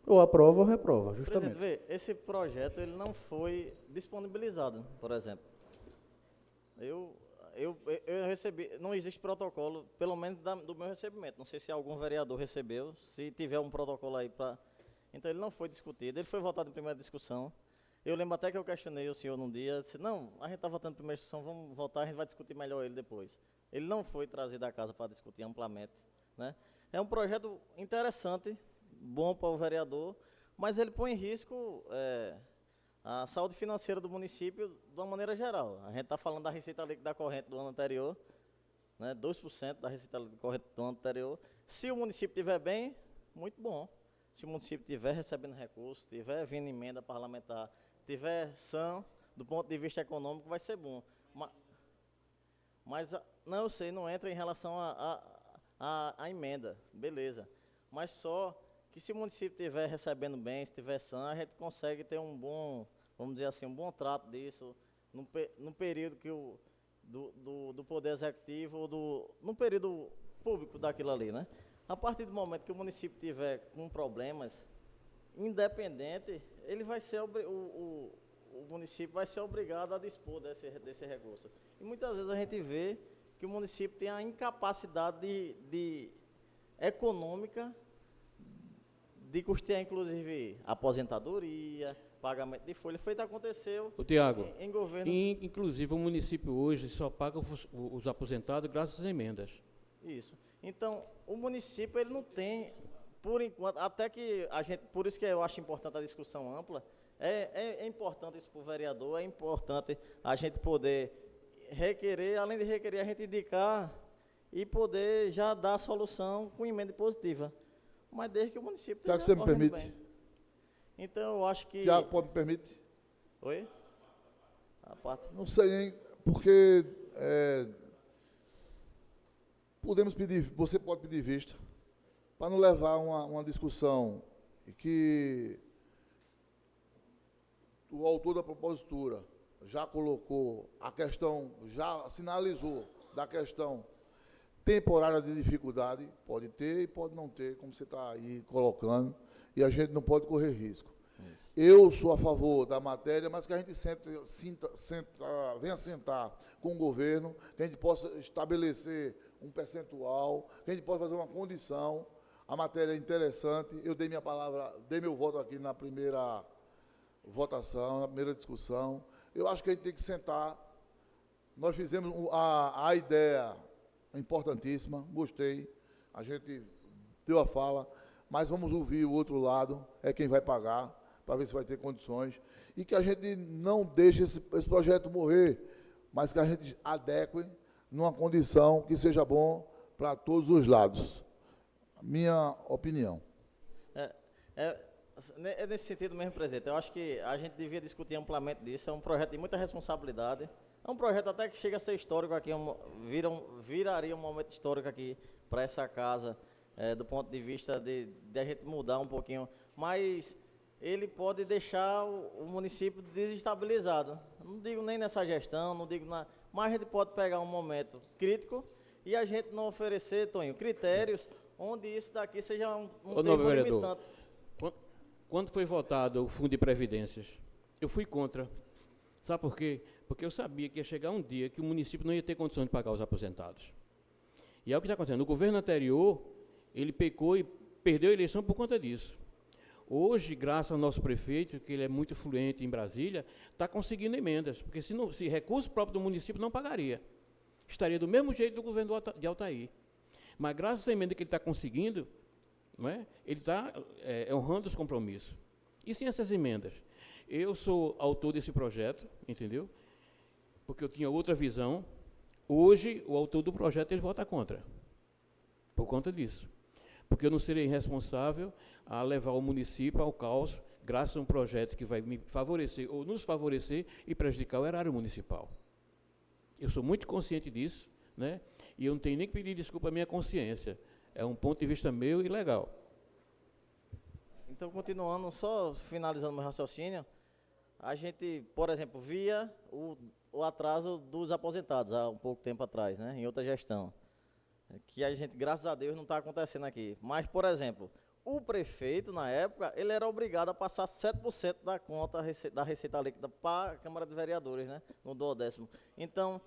Ou aprova ou reprova, justamente. Presidente, vê, esse projeto ele não foi disponibilizado, por exemplo. Eu recebi, não existe protocolo, pelo menos do meu recebimento. Não sei se algum vereador recebeu, se tiver um protocolo aí para... Então, ele não foi discutido, ele foi votado em primeira discussão. Eu lembro até que eu questionei o senhor num dia, disse, não, a gente está votando em primeira discussão, vamos votar, a gente vai discutir melhor ele depois. Ele não foi trazido à casa para discutir amplamente, né? É um projeto interessante, bom para o vereador, mas ele põe em risco a saúde financeira do município de uma maneira geral. A gente está falando da receita líquida corrente do ano anterior, né, 2% da receita líquida corrente do ano anterior. Se o município estiver bem, muito bom. Se o município estiver recebendo recursos, estiver vindo emenda parlamentar, estiver sã, do ponto de vista econômico, vai ser bom. Mas não, eu sei, não entra em relação à emenda, beleza. Mas só que se o município estiver recebendo bem, se estiver sã, a gente consegue ter um bom, vamos dizer assim, um bom trato disso, no período que do Poder Executivo, ou no período público daquilo ali, né? A partir do momento que o município tiver com problemas, independente, ele vai ser, o município vai ser obrigado a dispor desse recurso. E muitas vezes a gente vê que o município tem a incapacidade econômica de custear, inclusive, aposentadoria, pagamento de folha. Foi o que aconteceu em governos... Inclusive, o município hoje só paga os aposentados graças às emendas. Isso. Então, o município, ele não tem, por enquanto, até que a gente, por isso que eu acho importante a discussão ampla, é importante isso para o vereador, é importante a gente poder requerer, além de requerer, a gente indicar e poder já dar a solução com emenda positiva. Mas desde que o município... Tiago, você me permite? Bem. Então, eu acho que... Tiago, pode me permite? Oi? A parte... Não sei, hein? Porque podemos pedir, você pode pedir vista, para não levar uma discussão que o autor da propositura já colocou a questão, já sinalizou da questão temporária de dificuldade, pode ter e pode não ter, como você está aí colocando, e a gente não pode correr risco. Eu sou a favor da matéria, mas que a gente venha sentar com o governo, que a gente possa estabelecer um percentual, que a gente possa fazer uma condição. A matéria é interessante, eu dei minha palavra, dei meu voto aqui na primeira votação, na primeira discussão. Eu acho que a gente tem que sentar. Nós fizemos a ideia importantíssima, gostei, a gente deu a fala, mas vamos ouvir o outro lado, é quem vai pagar, para ver se vai ter condições, e que a gente não deixe esse projeto morrer, mas que a gente adeque numa condição que seja bom para todos os lados. Minha opinião. É nesse sentido mesmo, presidente. Eu acho que a gente devia discutir amplamente disso. É um projeto de muita responsabilidade. É um projeto até que chega a ser histórico aqui, viraria um momento histórico aqui para essa casa, do ponto de vista de a gente mudar um pouquinho. Mas ele pode deixar o município desestabilizado. Não digo nem nessa gestão, não digo nada, mas a gente pode pegar um momento crítico e a gente não oferecer, Tonho, critérios onde isso daqui seja um termo limitante. Quando foi votado o Fundo de Previdências, eu fui contra. Sabe por quê? Porque eu sabia que ia chegar um dia que o município não ia ter condição de pagar os aposentados. E é o que está acontecendo. O governo anterior, ele pecou e perdeu a eleição por conta disso. Hoje, graças ao nosso prefeito, que ele é muito fluente em Brasília, está conseguindo emendas, porque se recurso próprio do município não pagaria. Estaria do mesmo jeito do governo de Altair. Mas graças à emenda que ele está conseguindo, não é? Ele está honrando os compromissos. E sem essas emendas? Eu sou autor desse projeto, entendeu? Porque eu tinha outra visão. Hoje, o autor do projeto, ele vota contra. Por conta disso. Porque eu não serei responsável a levar o município ao caos, graças a um projeto que vai me favorecer ou nos favorecer e prejudicar o erário municipal. Eu sou muito consciente disso, né? E eu não tenho nem que pedir desculpa à minha consciência. É um ponto de vista meu e legal. Então, continuando, só finalizando meu raciocínio, a gente, por exemplo, via o atraso dos aposentados há um pouco tempo atrás, né, em outra gestão. que a gente, graças a Deus, não está acontecendo aqui. Mas, por exemplo, o prefeito, na época, ele era obrigado a passar 7% da conta da receita líquida para a Câmara de Vereadores, né, no 12º. Então,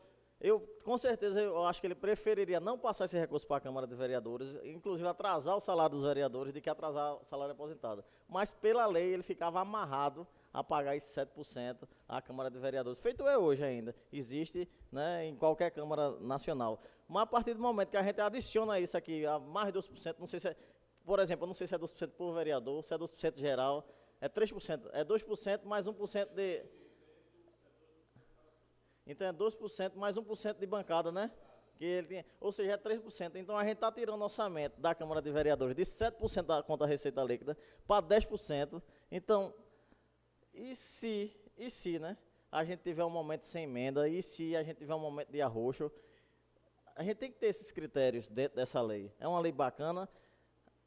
com certeza, eu acho que ele preferiria não passar esse recurso para a Câmara de Vereadores, inclusive atrasar o salário dos vereadores, do que atrasar o salário aposentado. Mas, pela lei, ele ficava amarrado a pagar esses 7% à Câmara de Vereadores. Feito é hoje ainda. Existe, né, em qualquer Câmara Nacional. Mas, a partir do momento que a gente adiciona isso aqui a mais de 2%, não sei se é, por exemplo, eu não sei se é 2% por vereador, se é 2% geral, é 3%, é 2% mais 1% de... Então é 2% mais 1% de bancada, né? Que ele tem, ou seja, é 3%. Então a gente está tirando o orçamento da Câmara de Vereadores de 7% da conta receita líquida para 10%. Então, e se, né? A gente tiver um momento sem emenda, e se a gente tiver um momento de arroxo, a gente tem que ter esses critérios dentro dessa lei. É uma lei bacana,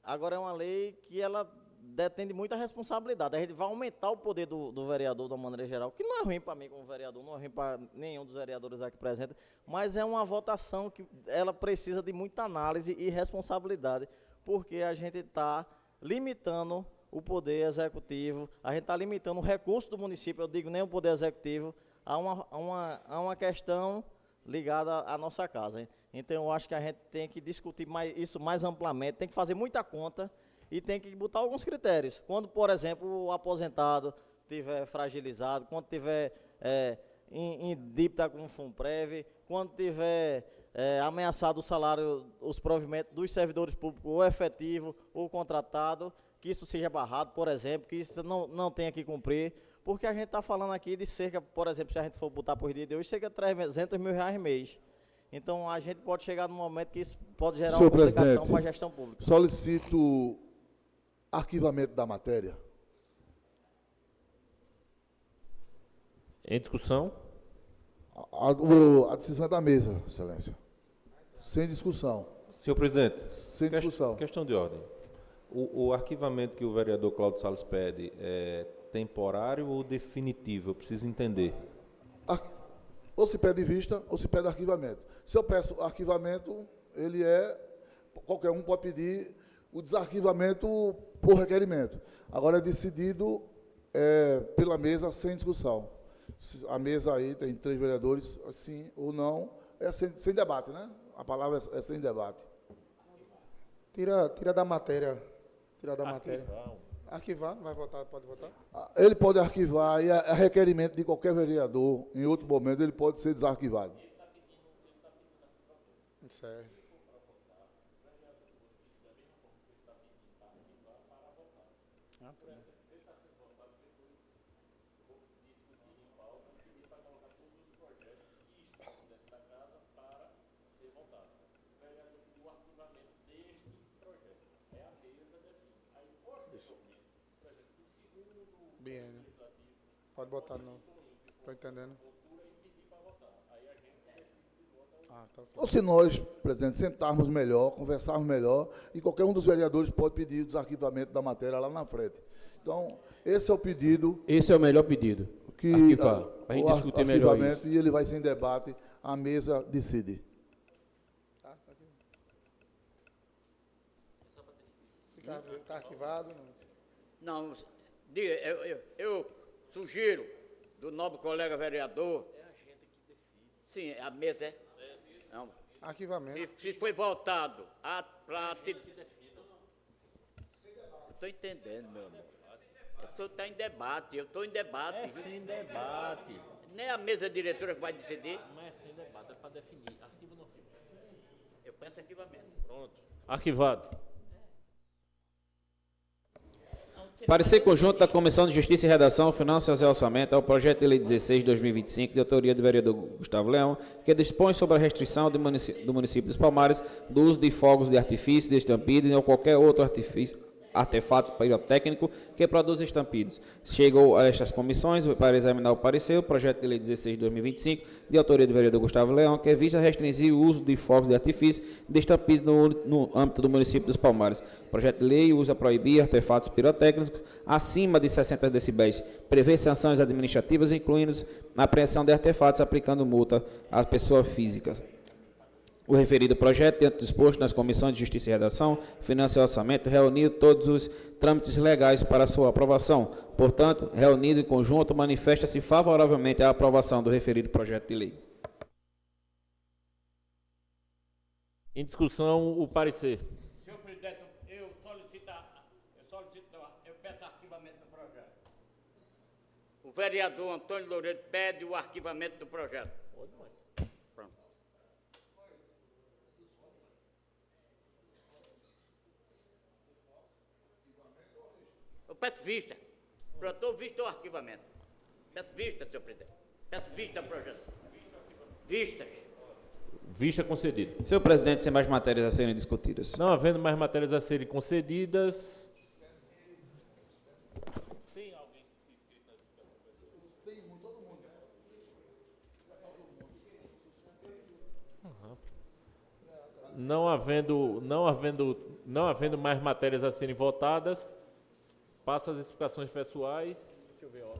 agora é uma lei que ela detém de muita responsabilidade. A gente vai aumentar o poder do vereador de uma maneira geral, que não é ruim para mim como vereador, não é ruim para nenhum dos vereadores aqui presentes, mas é uma votação que ela precisa de muita análise e responsabilidade, porque a gente está limitando o poder executivo, a gente está limitando o recurso do município, eu digo nem o poder executivo, a uma questão ligada à nossa casa. Hein? Então eu acho que a gente tem que discutir isso mais amplamente, tem que fazer muita conta, e tem que botar alguns critérios. Quando, por exemplo, o aposentado estiver fragilizado, quando estiver em dívida com o Funprev, quando tiver ameaçado o salário, os provimentos dos servidores públicos, ou efetivo, ou contratado, que isso seja barrado, por exemplo, que isso não tenha que cumprir, porque a gente está falando aqui de cerca, por exemplo, se a gente for botar por dia de hoje, cerca de R$300 mil mês. Então, a gente pode chegar num momento que isso pode gerar uma complicação para a gestão pública. Solicito arquivamento da matéria. Em discussão? A decisão é da mesa, Excelência. Sem discussão. Senhor presidente, Sem discussão. Questão de ordem. O arquivamento que o vereador Cláudio Salles pede é temporário ou definitivo? Eu preciso entender. Ou se pede vista, ou se pede arquivamento. Se eu peço arquivamento, qualquer um pode pedir o desarquivamento por requerimento. Agora é decidido pela mesa sem discussão. A mesa aí tem 3 vereadores, sim ou não, é sem debate, né? A palavra é sem debate. Tira da matéria. Tira da matéria. Arquivar, vai votar, pode votar? Ele pode arquivar, e a requerimento de qualquer vereador, em outro momento, ele pode ser desarquivado. Certo. Biênio. Pode botar, não. Estou entendendo. Tá okay. Ou se nós, presidente, sentarmos melhor, conversarmos melhor, e qualquer um dos vereadores pode pedir o desarquivamento da matéria lá na frente. Então, esse é o pedido. Esse é o melhor pedido. Arquivar, para a gente discutir melhor isso. E ele vai sem debate, a mesa decide. Está arquivado? Não, eu sugiro do nobre colega vereador. É a gente que decide. Sim, a mesa é. Não. Arquivamento. Se foi votado para. Estou entendendo, meu amor. O senhor está em debate, eu estou em debate. É sem debate. Nem a mesa diretora que vai decidir. Não é sem debate, é para definir. Arquivo ou não arquivo? Eu peço arquivamento. Pronto. Arquivado. Parecer conjunto da Comissão de Justiça e Redação, Finanças e Orçamento ao projeto de lei 16 de 2025, de autoria do vereador Gustavo Leão, que dispõe sobre a restrição do município dos Palmares do uso de fogos de artifício, de estampido ou qualquer outro artefato pirotécnico que produz estampidos. Chegou a estas comissões para examinar o parecer, o projeto de lei 16 de 2025, de autoria do vereador Gustavo Leão, que visa restringir o uso de fogos de artifício de estampidos no âmbito do município dos Palmares. O projeto de lei usa proibir artefatos pirotécnicos acima de 60 decibéis, prevê sanções administrativas, incluindo a apreensão de artefatos, aplicando multa às pessoas físicas. o referido projeto, dentro do disposto nas comissões de Justiça e Redação, Finanças e Orçamento, reuniu todos os trâmites legais para sua aprovação. Portanto, reunido em conjunto, manifesta-se favoravelmente à aprovação do referido projeto de lei. Em discussão, o parecer. Senhor presidente, eu peço arquivamento do projeto. O vereador Antônio Loureiro pede o arquivamento do projeto. Pronto. Eu peço vista. Pronto, eu visto o arquivamento. Peço vista, senhor presidente. Peço vista do projeto. Vista. Vista concedida. Senhor presidente, sem mais matérias a serem discutidas. Não havendo mais matérias a serem concedidas. Tem alguém inscrito nessa? Tem todo mundo. Não havendo mais matérias a serem votadas, passa as explicações pessoais. Deixa eu ver, ó.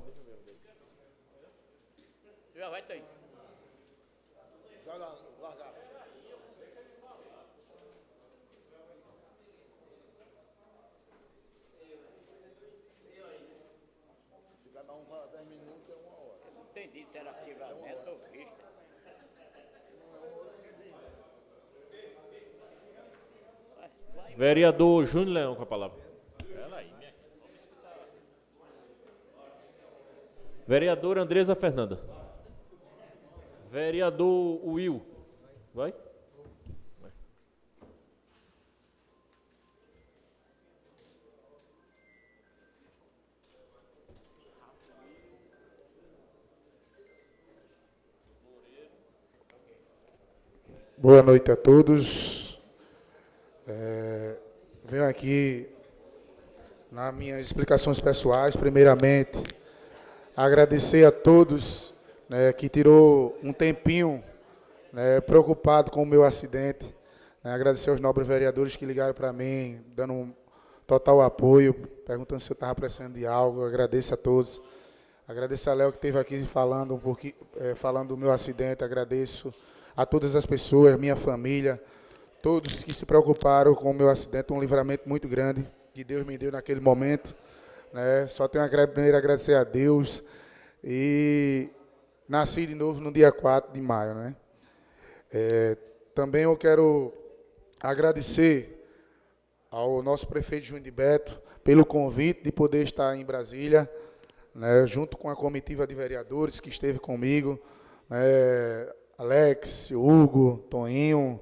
Já vai ter. Cada um fala 10 minutos, é 1 hora. Eu não entendi se era arquivamento ou vista. Vereador Júnior Leão com a palavra. Vereadora Andresa Fernanda. Vereador Will. Vai? Boa noite a todos. Venho aqui, nas minhas explicações pessoais, primeiramente, agradecer a todos, né, que tirou um tempinho, né, preocupado com o meu acidente. Né, agradecer aos nobres vereadores que ligaram para mim, dando um total apoio, perguntando se eu estava precisando de algo. Agradeço a todos. Agradeço a Léo que esteve aqui falando um pouquinho, falando do meu acidente. Agradeço a todas as pessoas, minha família, todos que se preocuparam com o meu acidente. Um livramento muito grande que Deus me deu naquele momento. Né? Só tenho primeiro a agradecer a Deus. E nasci de novo no dia 4 de maio. Né? Também eu quero agradecer ao nosso prefeito Júnior de Beto pelo convite de poder estar em Brasília, né, junto com a comitiva de vereadores que esteve comigo, né, Alex, Hugo, Toninho,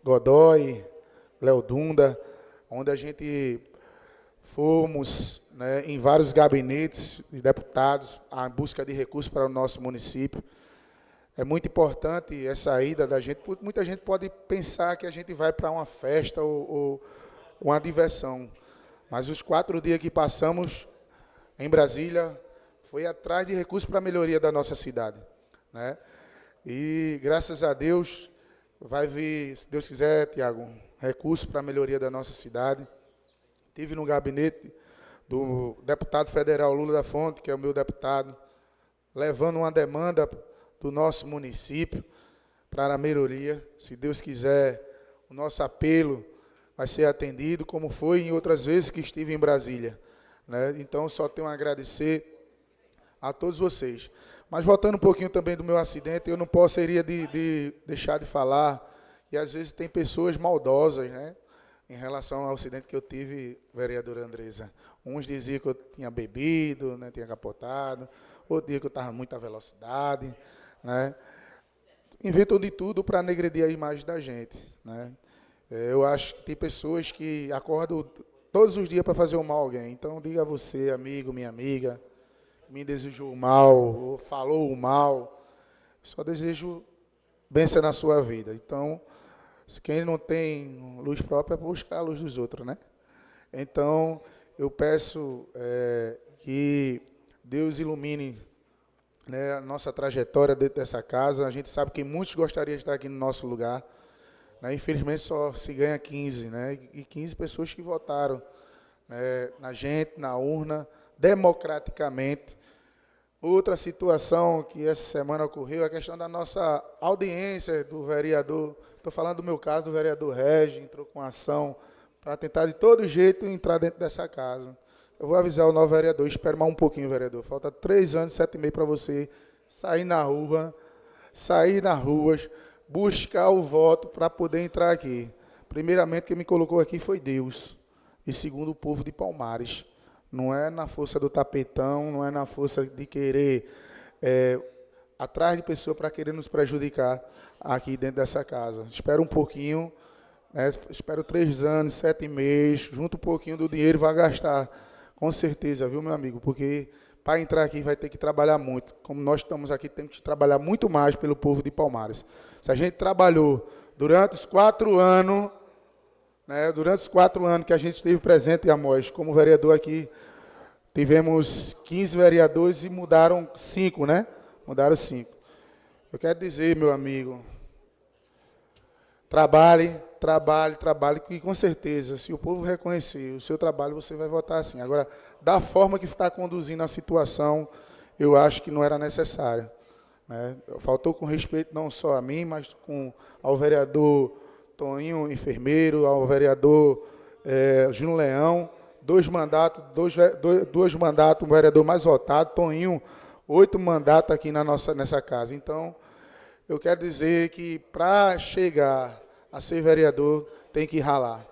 Godoy, Léo Dunda, onde a gente fomos, né, em vários gabinetes de deputados à busca de recursos para o nosso município. É muito importante essa ida da gente. Muita gente pode pensar que a gente vai para uma festa ou uma diversão, mas os 4 dias que passamos em Brasília foi atrás de recursos para a melhoria da nossa cidade. Né? E, graças a Deus, vai vir, se Deus quiser, Tiago, recursos para a melhoria da nossa cidade. Estive no gabinete do deputado federal Lula da Fonte, que é o meu deputado, levando uma demanda do nosso município para a melhoria. Se Deus quiser, o nosso apelo vai ser atendido, como foi em outras vezes que estive em Brasília. Né? Então, só tenho a agradecer a todos vocês. Mas, voltando um pouquinho também do meu acidente, eu não poderia deixar de falar que, às vezes, tem pessoas maldosas, né, em relação ao acidente que eu tive, vereadora Andresa. Uns diziam que eu tinha bebido, né, tinha capotado, outros diziam que eu estava a muita velocidade. Né? Inventam de tudo para negredir a imagem da gente. Né? Eu acho que tem pessoas que acordam todos os dias para fazer o mal a alguém. Então, diga a você, amigo, minha amiga, me desejou o mal, ou falou o mal, só desejo bênção na sua vida. Então, quem não tem luz própria, busca a luz dos outros. Né? Então, eu peço que Deus ilumine, né, a nossa trajetória dentro dessa casa. A gente sabe que muitos gostariam de estar aqui no nosso lugar. Né? Infelizmente, só se ganha 15, né? E 15 pessoas que votaram, né, na gente, na urna, democraticamente, Outra situação que essa semana ocorreu é a questão da nossa audiência do vereador. Estou falando do meu caso, do vereador Regi, entrou com ação para tentar de todo jeito entrar dentro dessa casa. Eu vou avisar o novo vereador, espere mais um pouquinho, vereador. Falta 3 anos, 7 meses para você sair nas ruas, buscar o voto para poder entrar aqui. Primeiramente, quem me colocou aqui foi Deus. E segundo, o povo de Palmares. Não é na força do tapetão, não é na força de querer atrás de pessoa para querer nos prejudicar aqui dentro dessa casa. Espero um pouquinho, né? Espero 3 anos, 7 meses, junto um pouquinho do dinheiro, vai gastar, com certeza, viu, meu amigo? Porque para entrar aqui vai ter que trabalhar muito. Como nós estamos aqui, temos que trabalhar muito mais pelo povo de Palmares. Se a gente trabalhou durante os 4 anos, né, durante os 4 anos que a gente esteve presente em Amós, como vereador aqui, tivemos 15 vereadores e mudaram 5, né? Mudaram 5. Eu quero dizer, meu amigo, trabalhe, que com certeza, se o povo reconhecer o seu trabalho, você vai votar assim. Agora, da forma que está conduzindo a situação, eu acho que não era necessário, né? Faltou com respeito não só a mim, mas ao vereador Toninho, enfermeiro, ao vereador Júnior Leão, 2 mandatos, um vereador mais votado, Toninho, 8 mandatos aqui nessa casa. Então, eu quero dizer que para chegar a ser vereador, tem que ralar.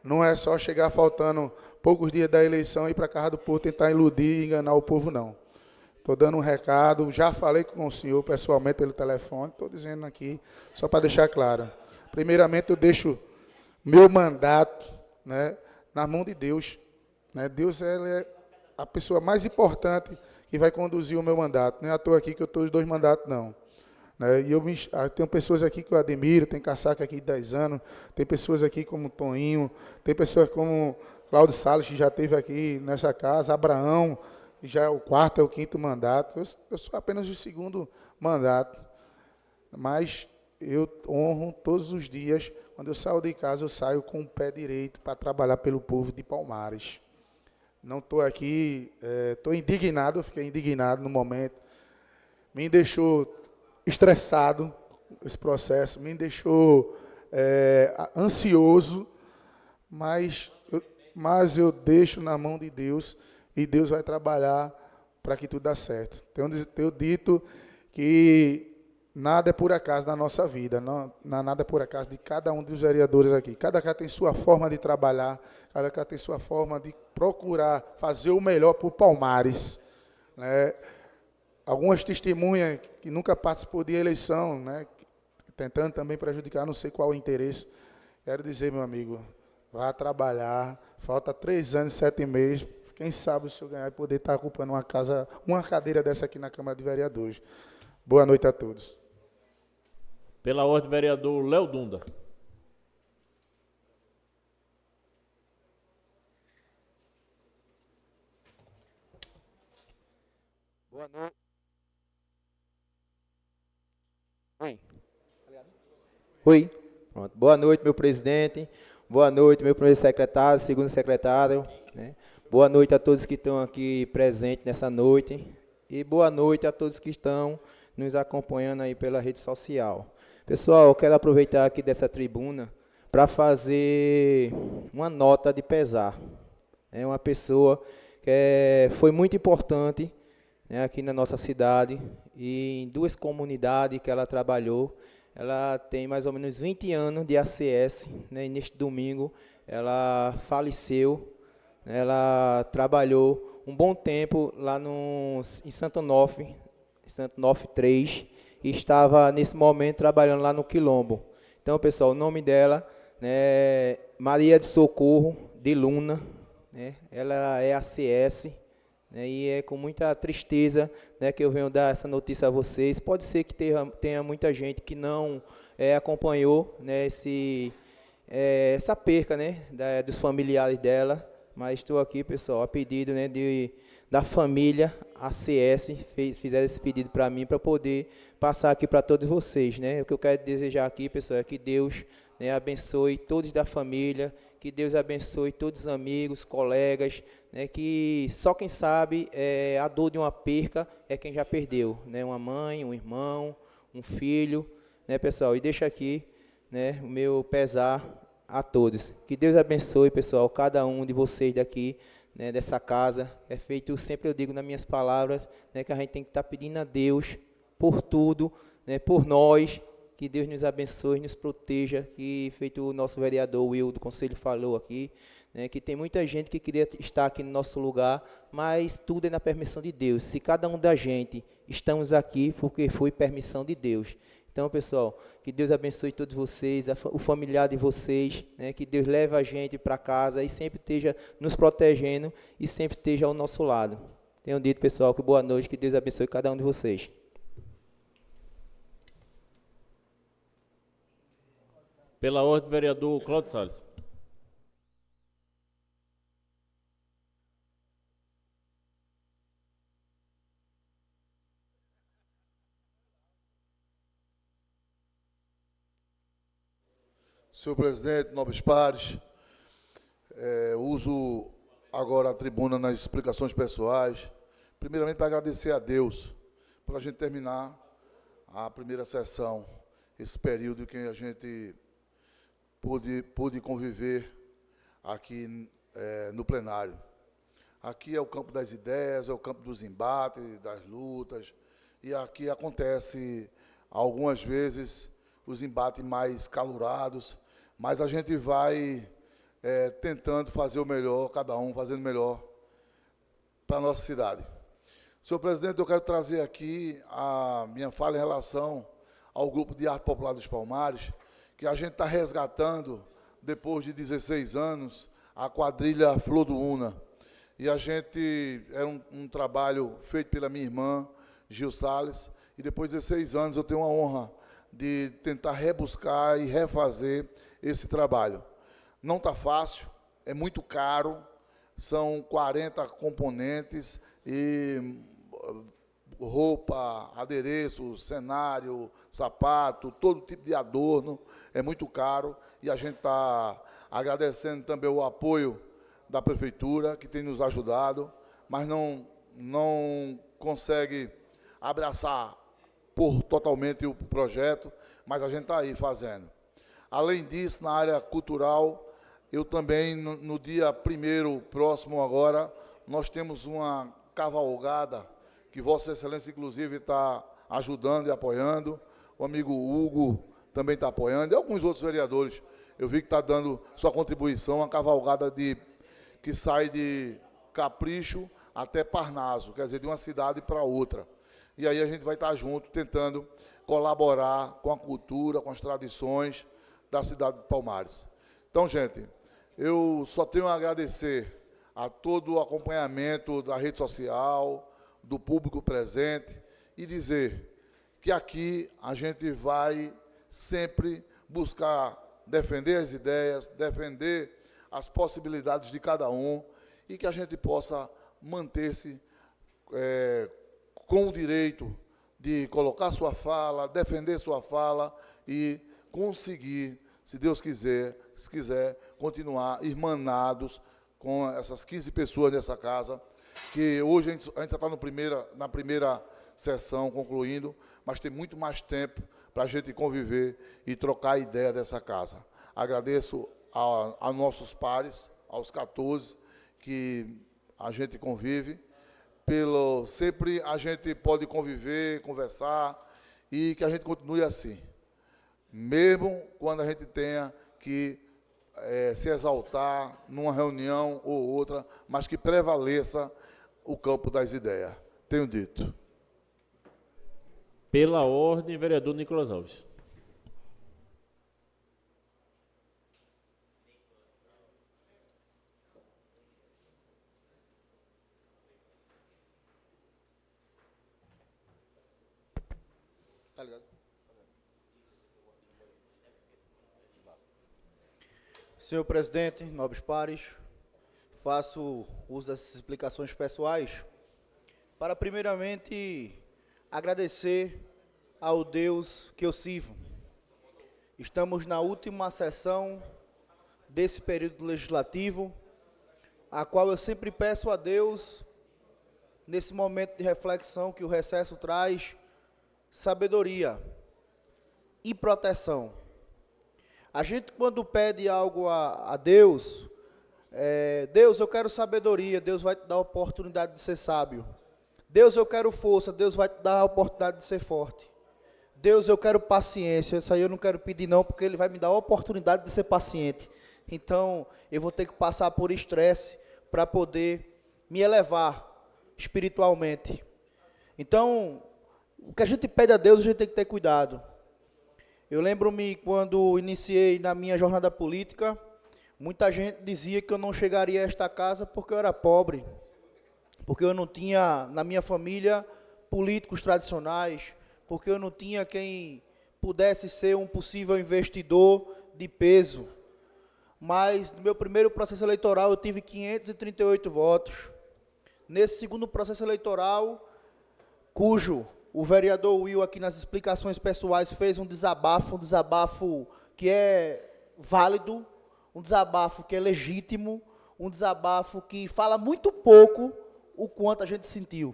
Não é só chegar faltando poucos dias da eleição e ir para a casa do povo tentar iludir e enganar o povo, não. Estou dando um recado, já falei com o senhor pessoalmente pelo telefone, estou dizendo aqui, só para deixar claro. Primeiramente, eu deixo meu mandato, né, na mão de Deus. Né? Deus é a pessoa mais importante que vai conduzir o meu mandato. Não é à toa aqui que eu estou os 2 mandatos, não. Né? E eu tenho pessoas aqui que eu admiro, tem caçaca aqui de 10 anos, tem pessoas aqui como Toninho, tem pessoas como Cláudio Salles, que já esteve aqui nessa casa, Abraão, que já é o 4º, é o 5º mandato. Eu sou apenas o 2º mandato. Mas eu honro todos os dias, quando eu saio de casa, eu saio com o pé direito para trabalhar pelo povo de Palmares. Não estou aqui, estou indignado, eu fiquei indignado no momento. Me deixou estressado esse processo, me deixou ansioso, mas eu deixo na mão de Deus e Deus vai trabalhar para que tudo dê certo. Tenho dito que nada é por acaso na nossa vida, nada é por acaso de cada um dos vereadores aqui. Cada cara tem sua forma de trabalhar, cada cara tem sua forma de procurar fazer o melhor para o Palmares. Né? Algumas testemunhas que nunca participou de eleição, né? Tentando também prejudicar, não sei qual o interesse. Quero dizer, meu amigo, vá trabalhar, falta 3 anos, 7 meses, quem sabe o senhor ganhar e poder estar ocupando uma cadeira dessa aqui na Câmara de Vereadores. Boa noite a todos. Pela ordem, vereador Léo Dunda. Boa noite. Oi. Pronto. Boa noite, meu presidente. Boa noite, meu primeiro secretário, segundo secretário. Né? Boa noite a todos que estão aqui presentes nessa noite. E boa noite a todos que estão nos acompanhando aí pela rede social. Pessoal, eu quero aproveitar aqui dessa tribuna para fazer uma nota de pesar. É uma pessoa que foi muito importante, né, aqui na nossa cidade, e em 2 comunidades que ela trabalhou. Ela tem mais ou menos 20 anos de ACS, né, e neste domingo ela faleceu. Ela trabalhou um bom tempo lá em Santo Onofre, 3, e estava nesse momento trabalhando lá no Quilombo. Então, pessoal, o nome dela, né, é Maria de Socorro de Luna, né, ela é ACS, né, e é com muita tristeza, né, que eu venho dar essa notícia a vocês. Pode ser que tenha muita gente que não acompanhou, né, essa perca, né, dos familiares dela, mas estou aqui, pessoal, a pedido, né, da família, a CS fizeram esse pedido para mim, para poder passar aqui para todos vocês, né? O que eu quero desejar aqui, pessoal, é que Deus, né, abençoe todos da família, que Deus abençoe todos os amigos, colegas, né, que só quem sabe a dor de uma perca é quem já perdeu, né? Uma mãe, um irmão, um filho, né, pessoal? E deixa aqui, né, o meu pesar a todos. Que Deus abençoe, pessoal, cada um de vocês daqui, né, dessa casa. É feito, sempre eu digo nas minhas palavras, né, que a gente tem que estar pedindo a Deus por tudo, né, por nós, que Deus nos abençoe, nos proteja, que feito o nosso vereador Will do Conselho falou aqui, né, que tem muita gente que queria estar aqui no nosso lugar, mas tudo é na permissão de Deus. Se cada um da gente estamos aqui, porque foi permissão de Deus. Então, pessoal, que Deus abençoe todos vocês, o familiar de vocês, né, que Deus leve a gente para casa e sempre esteja nos protegendo e sempre esteja ao nosso lado. Tenho dito, pessoal, que boa noite, que Deus abençoe cada um de vocês. Pela ordem, vereador Cláudio Salles. Senhor presidente, nobres pares, uso agora a tribuna nas explicações pessoais, primeiramente para agradecer a Deus, para a gente terminar a primeira sessão, esse período que a gente pôde conviver aqui no plenário. Aqui é o campo das ideias, é o campo dos embates, das lutas, e aqui acontece, algumas vezes, os embates mais calurados, mas a gente vai tentando fazer o melhor, cada um fazendo o melhor para a nossa cidade. Senhor presidente, eu quero trazer aqui a minha fala em relação ao Grupo de Arte Popular dos Palmares, que a gente está resgatando, depois de 16 anos, a quadrilha Flor do Una. E a gente, era um trabalho feito pela minha irmã, Gil Salles, e depois de 16 anos eu tenho a honra de tentar rebuscar e refazer esse trabalho. Não está fácil, é muito caro, são 40 componentes e roupa, adereço, cenário, sapato, todo tipo de adorno, é muito caro, e a gente está agradecendo também o apoio da prefeitura, que tem nos ajudado, mas não consegue abraçar totalmente o projeto, mas a gente está aí fazendo. Além disso, na área cultural, eu também, no dia 1º próximo agora, nós temos uma cavalgada, que Vossa Excelência, inclusive, está ajudando e apoiando, o amigo Hugo também está apoiando, e alguns outros vereadores, eu vi que está dando sua contribuição, uma cavalgada que sai de Capricho até Parnaso, quer dizer, de uma cidade para outra. E aí a gente vai estar junto, tentando colaborar com a cultura, com as tradições da cidade de Palmares. Então, gente, eu só tenho a agradecer a todo o acompanhamento da rede social, do público presente, e dizer que aqui a gente vai sempre buscar defender as ideias, defender as possibilidades de cada um, e que a gente possa manter-se com o direito de colocar sua fala, defender sua fala e conseguir, se Deus quiser, continuar irmanados com essas 15 pessoas nessa casa, que hoje a gente está na primeira sessão, concluindo, mas tem muito mais tempo para a gente conviver e trocar a ideia dessa casa. Agradeço a nossos pares, aos 14, que a gente convive, sempre a gente pode conviver, conversar, e que a gente continue assim. Mesmo quando a gente tenha que se exaltar numa reunião ou outra, mas que prevaleça o campo das ideias. Tenho dito. Pela ordem, vereador Nicolas Alves. Tá ligado? Senhor presidente, nobres pares, faço uso dessas explicações pessoais para primeiramente agradecer ao Deus que eu sirvo. Estamos na última sessão desse período legislativo, a qual eu sempre peço a Deus, nesse momento de reflexão que o recesso traz, sabedoria e proteção. A gente, quando pede algo a Deus, Deus, eu quero sabedoria, Deus vai te dar a oportunidade de ser sábio. Deus, eu quero força, Deus vai te dar a oportunidade de ser forte. Deus, eu quero paciência, isso aí eu não quero pedir não, porque Ele vai me dar a oportunidade de ser paciente. Então, eu vou ter que passar por estresse para poder me elevar espiritualmente. Então, o que a gente pede a Deus, a gente tem que ter cuidado. Eu lembro-me quando iniciei na minha jornada política, muita gente dizia que eu não chegaria a esta casa porque eu era pobre, porque eu não tinha na minha família políticos tradicionais, porque eu não tinha quem pudesse ser um possível investidor de peso. Mas no meu primeiro processo eleitoral eu tive 538 votos. Nesse segundo processo eleitoral, cujo o vereador Will aqui nas explicações pessoais fez um desabafo que é válido, um desabafo que é legítimo, um desabafo que fala muito pouco o quanto a gente sentiu.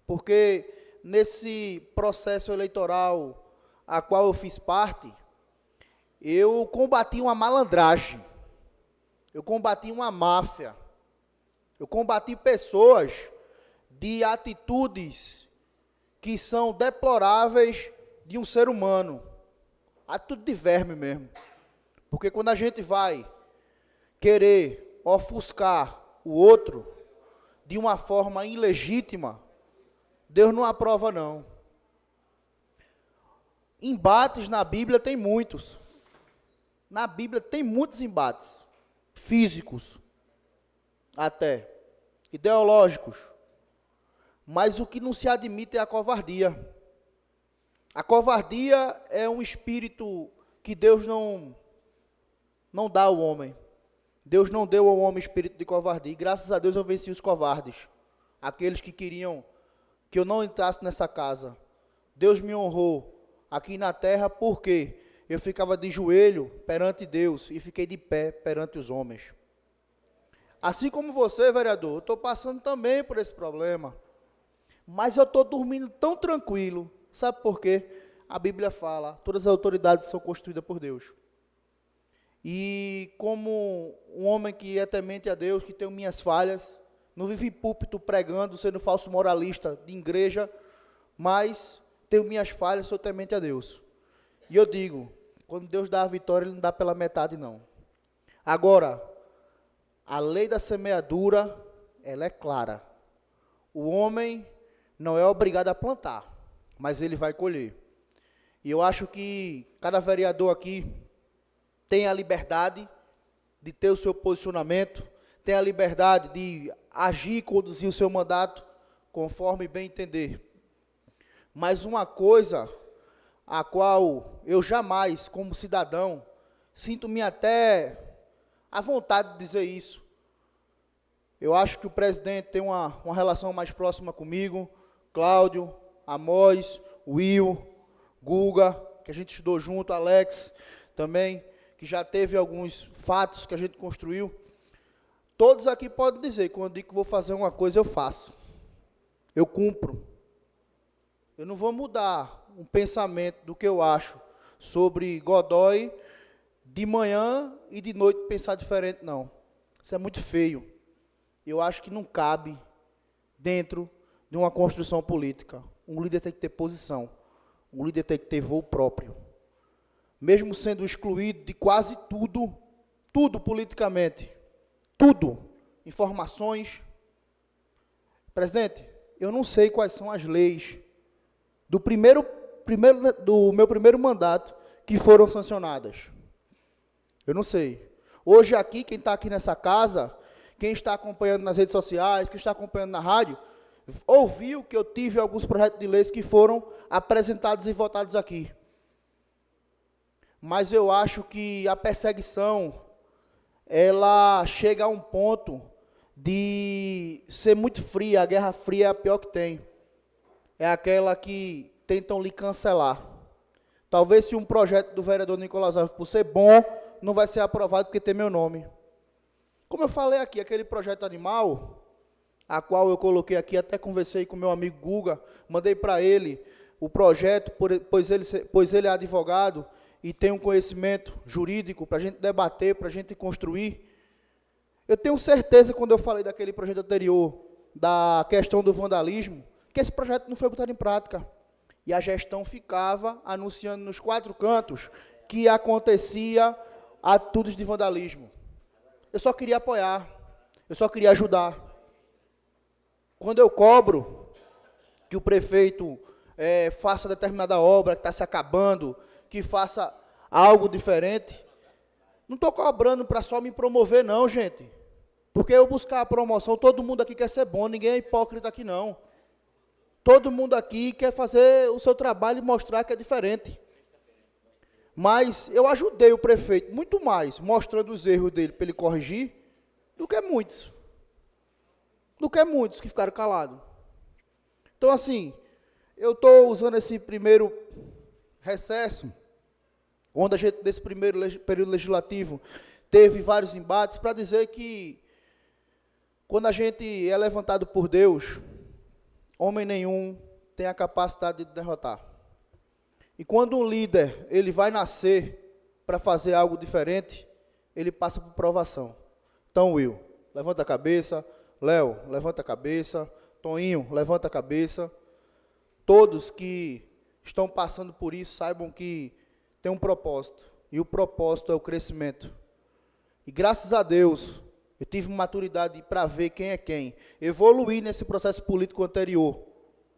Porque nesse processo eleitoral a qual eu fiz parte, eu combati uma malandragem, eu combati uma máfia, eu combati pessoas de atitudes que são deploráveis de um ser humano, atitude de verme mesmo. Porque quando a gente vai querer ofuscar o outro de uma forma ilegítima, Deus não aprova não. Embates na Bíblia tem muitos. Na Bíblia tem muitos embates, físicos, até, ideológicos. Mas o que não se admite é a covardia. A covardia é um espírito que Deus não dá ao homem. Deus não deu ao homem espírito de covardia. E graças a Deus eu venci os covardes. Aqueles que queriam que eu não entrasse nessa casa. Deus me honrou aqui na terra porque eu ficava de joelho perante Deus e fiquei de pé perante os homens. Assim como você, vereador, eu estou passando também por esse problema. Mas eu estou dormindo tão tranquilo. Sabe por quê? A Bíblia fala, todas as autoridades são constituídas por Deus. E como um homem que é temente a Deus, que tem minhas falhas, não vivo em púlpito pregando, sendo falso moralista de igreja, mas tenho minhas falhas, sou temente a Deus. E eu digo, quando Deus dá a vitória, Ele não dá pela metade não. Agora, a lei da semeadura, ela é clara. O homem não é obrigado a plantar, mas ele vai colher. E eu acho que cada vereador aqui tem a liberdade de ter o seu posicionamento, tem a liberdade de agir e conduzir o seu mandato conforme bem entender. Mas uma coisa a qual eu jamais, como cidadão, sinto-me até à vontade de dizer isso. Eu acho que o presidente tem uma relação mais próxima comigo, Cláudio, Amós, Will, Guga, que a gente estudou junto, Alex também, que já teve alguns fatos que a gente construiu. Todos aqui podem dizer, quando eu digo que vou fazer uma coisa, eu faço. Eu cumpro. Eu não vou mudar um pensamento do que eu acho sobre Godoy de manhã e de noite pensar diferente, não. Isso é muito feio. Eu acho que não cabe dentro de uma construção política. Um líder tem que ter posição. Um líder tem que ter voo próprio. Mesmo sendo excluído de quase tudo, tudo politicamente, tudo, informações. Presidente, eu não sei quais são as leis do meu primeiro mandato que foram sancionadas. Eu não sei. Hoje aqui, quem está aqui nessa casa, quem está acompanhando nas redes sociais, quem está acompanhando na rádio, ouviu que eu tive alguns projetos de leis que foram apresentados e votados aqui. Mas eu acho que a perseguição, ela chega a um ponto de ser muito fria. A Guerra Fria é a pior que tem. É aquela que tentam lhe cancelar. Talvez se um projeto do vereador Nicolas Alves, por ser bom, não vai ser aprovado porque tem meu nome. Como eu falei aqui, aquele projeto animal, a qual eu coloquei aqui, até conversei com meu amigo Guga, mandei para ele o projeto, pois ele é advogado e tem um conhecimento jurídico para a gente debater, para a gente construir. Eu tenho certeza, quando eu falei daquele projeto anterior, da questão do vandalismo, que esse projeto não foi botado em prática. E a gestão ficava anunciando nos 4 cantos que acontecia atitudes de vandalismo. Eu só queria apoiar, eu só queria ajudar. Quando eu cobro que o prefeito faça determinada obra que está se acabando, que faça algo diferente, não estou cobrando para só me promover, não, gente. Porque eu buscar a promoção, todo mundo aqui quer ser bom, ninguém é hipócrita aqui, não. Todo mundo aqui quer fazer o seu trabalho e mostrar que é diferente. Mas eu ajudei o prefeito muito mais, mostrando os erros dele para ele corrigir, do que muitos. Do que muitos que ficaram calados. Então, assim, eu estou usando esse primeiro recesso, onde a gente, nesse primeiro período legislativo, teve vários embates, para dizer que, quando a gente é levantado por Deus, homem nenhum tem a capacidade de derrotar. E quando um líder, ele vai nascer para fazer algo diferente, ele passa por provação. Então, Will, levanta a cabeça. Léo, levanta a cabeça. Toninho, levanta a cabeça. Todos que estão passando por isso, saibam que tem um propósito. E o propósito é o crescimento. E graças a Deus, eu tive maturidade para ver quem é quem. Evoluí nesse processo político anterior.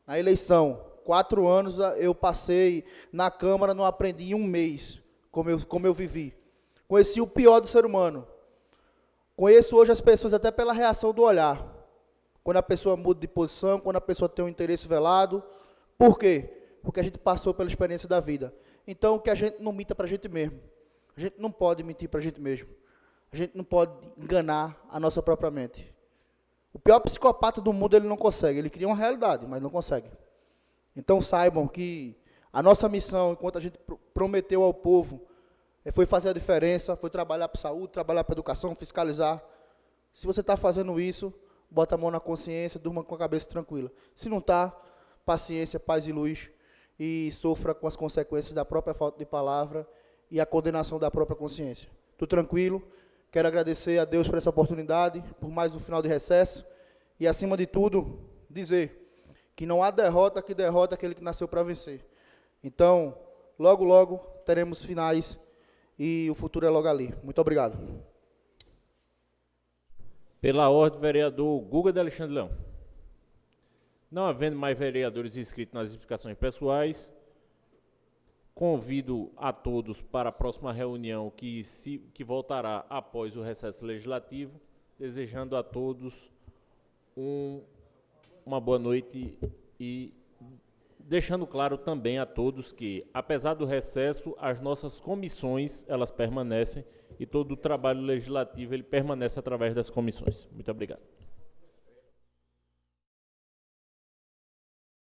Na eleição, 4 anos eu passei na Câmara, não aprendi em um mês, como eu vivi. Conheci o pior do ser humano. Conheço hoje as pessoas até pela reação do olhar. Quando a pessoa muda de posição, quando a pessoa tem um interesse velado. Por quê? Porque a gente passou pela experiência da vida. Então, que a gente não minta para a gente mesmo. A gente não pode mentir para a gente mesmo. A gente não pode enganar a nossa própria mente. O pior psicopata do mundo, ele não consegue. Ele cria uma realidade, mas não consegue. Então, saibam que a nossa missão, enquanto a gente prometeu ao povo, foi fazer a diferença, foi trabalhar para a saúde, trabalhar para a educação, fiscalizar. Se você está fazendo isso, bota a mão na consciência, durma com a cabeça tranquila. Se não está, paciência, paz e luz, e sofra com as consequências da própria falta de palavra e a condenação da própria consciência. Estou tranquilo, quero agradecer a Deus por essa oportunidade, por mais um final de recesso, e, acima de tudo, dizer que não há derrota que derrota aquele que nasceu para vencer. Então, logo, logo, teremos finais, e o futuro é logo ali. Muito obrigado. Pela ordem, vereador Guga de Alexandre Leão. Não havendo mais vereadores inscritos nas explicações pessoais, convido a todos para a próxima reunião que voltará após o recesso legislativo, desejando a todos uma boa noite e deixando claro também a todos que, apesar do recesso, as nossas comissões, elas permanecem e todo o trabalho legislativo ele permanece através das comissões. Muito obrigado.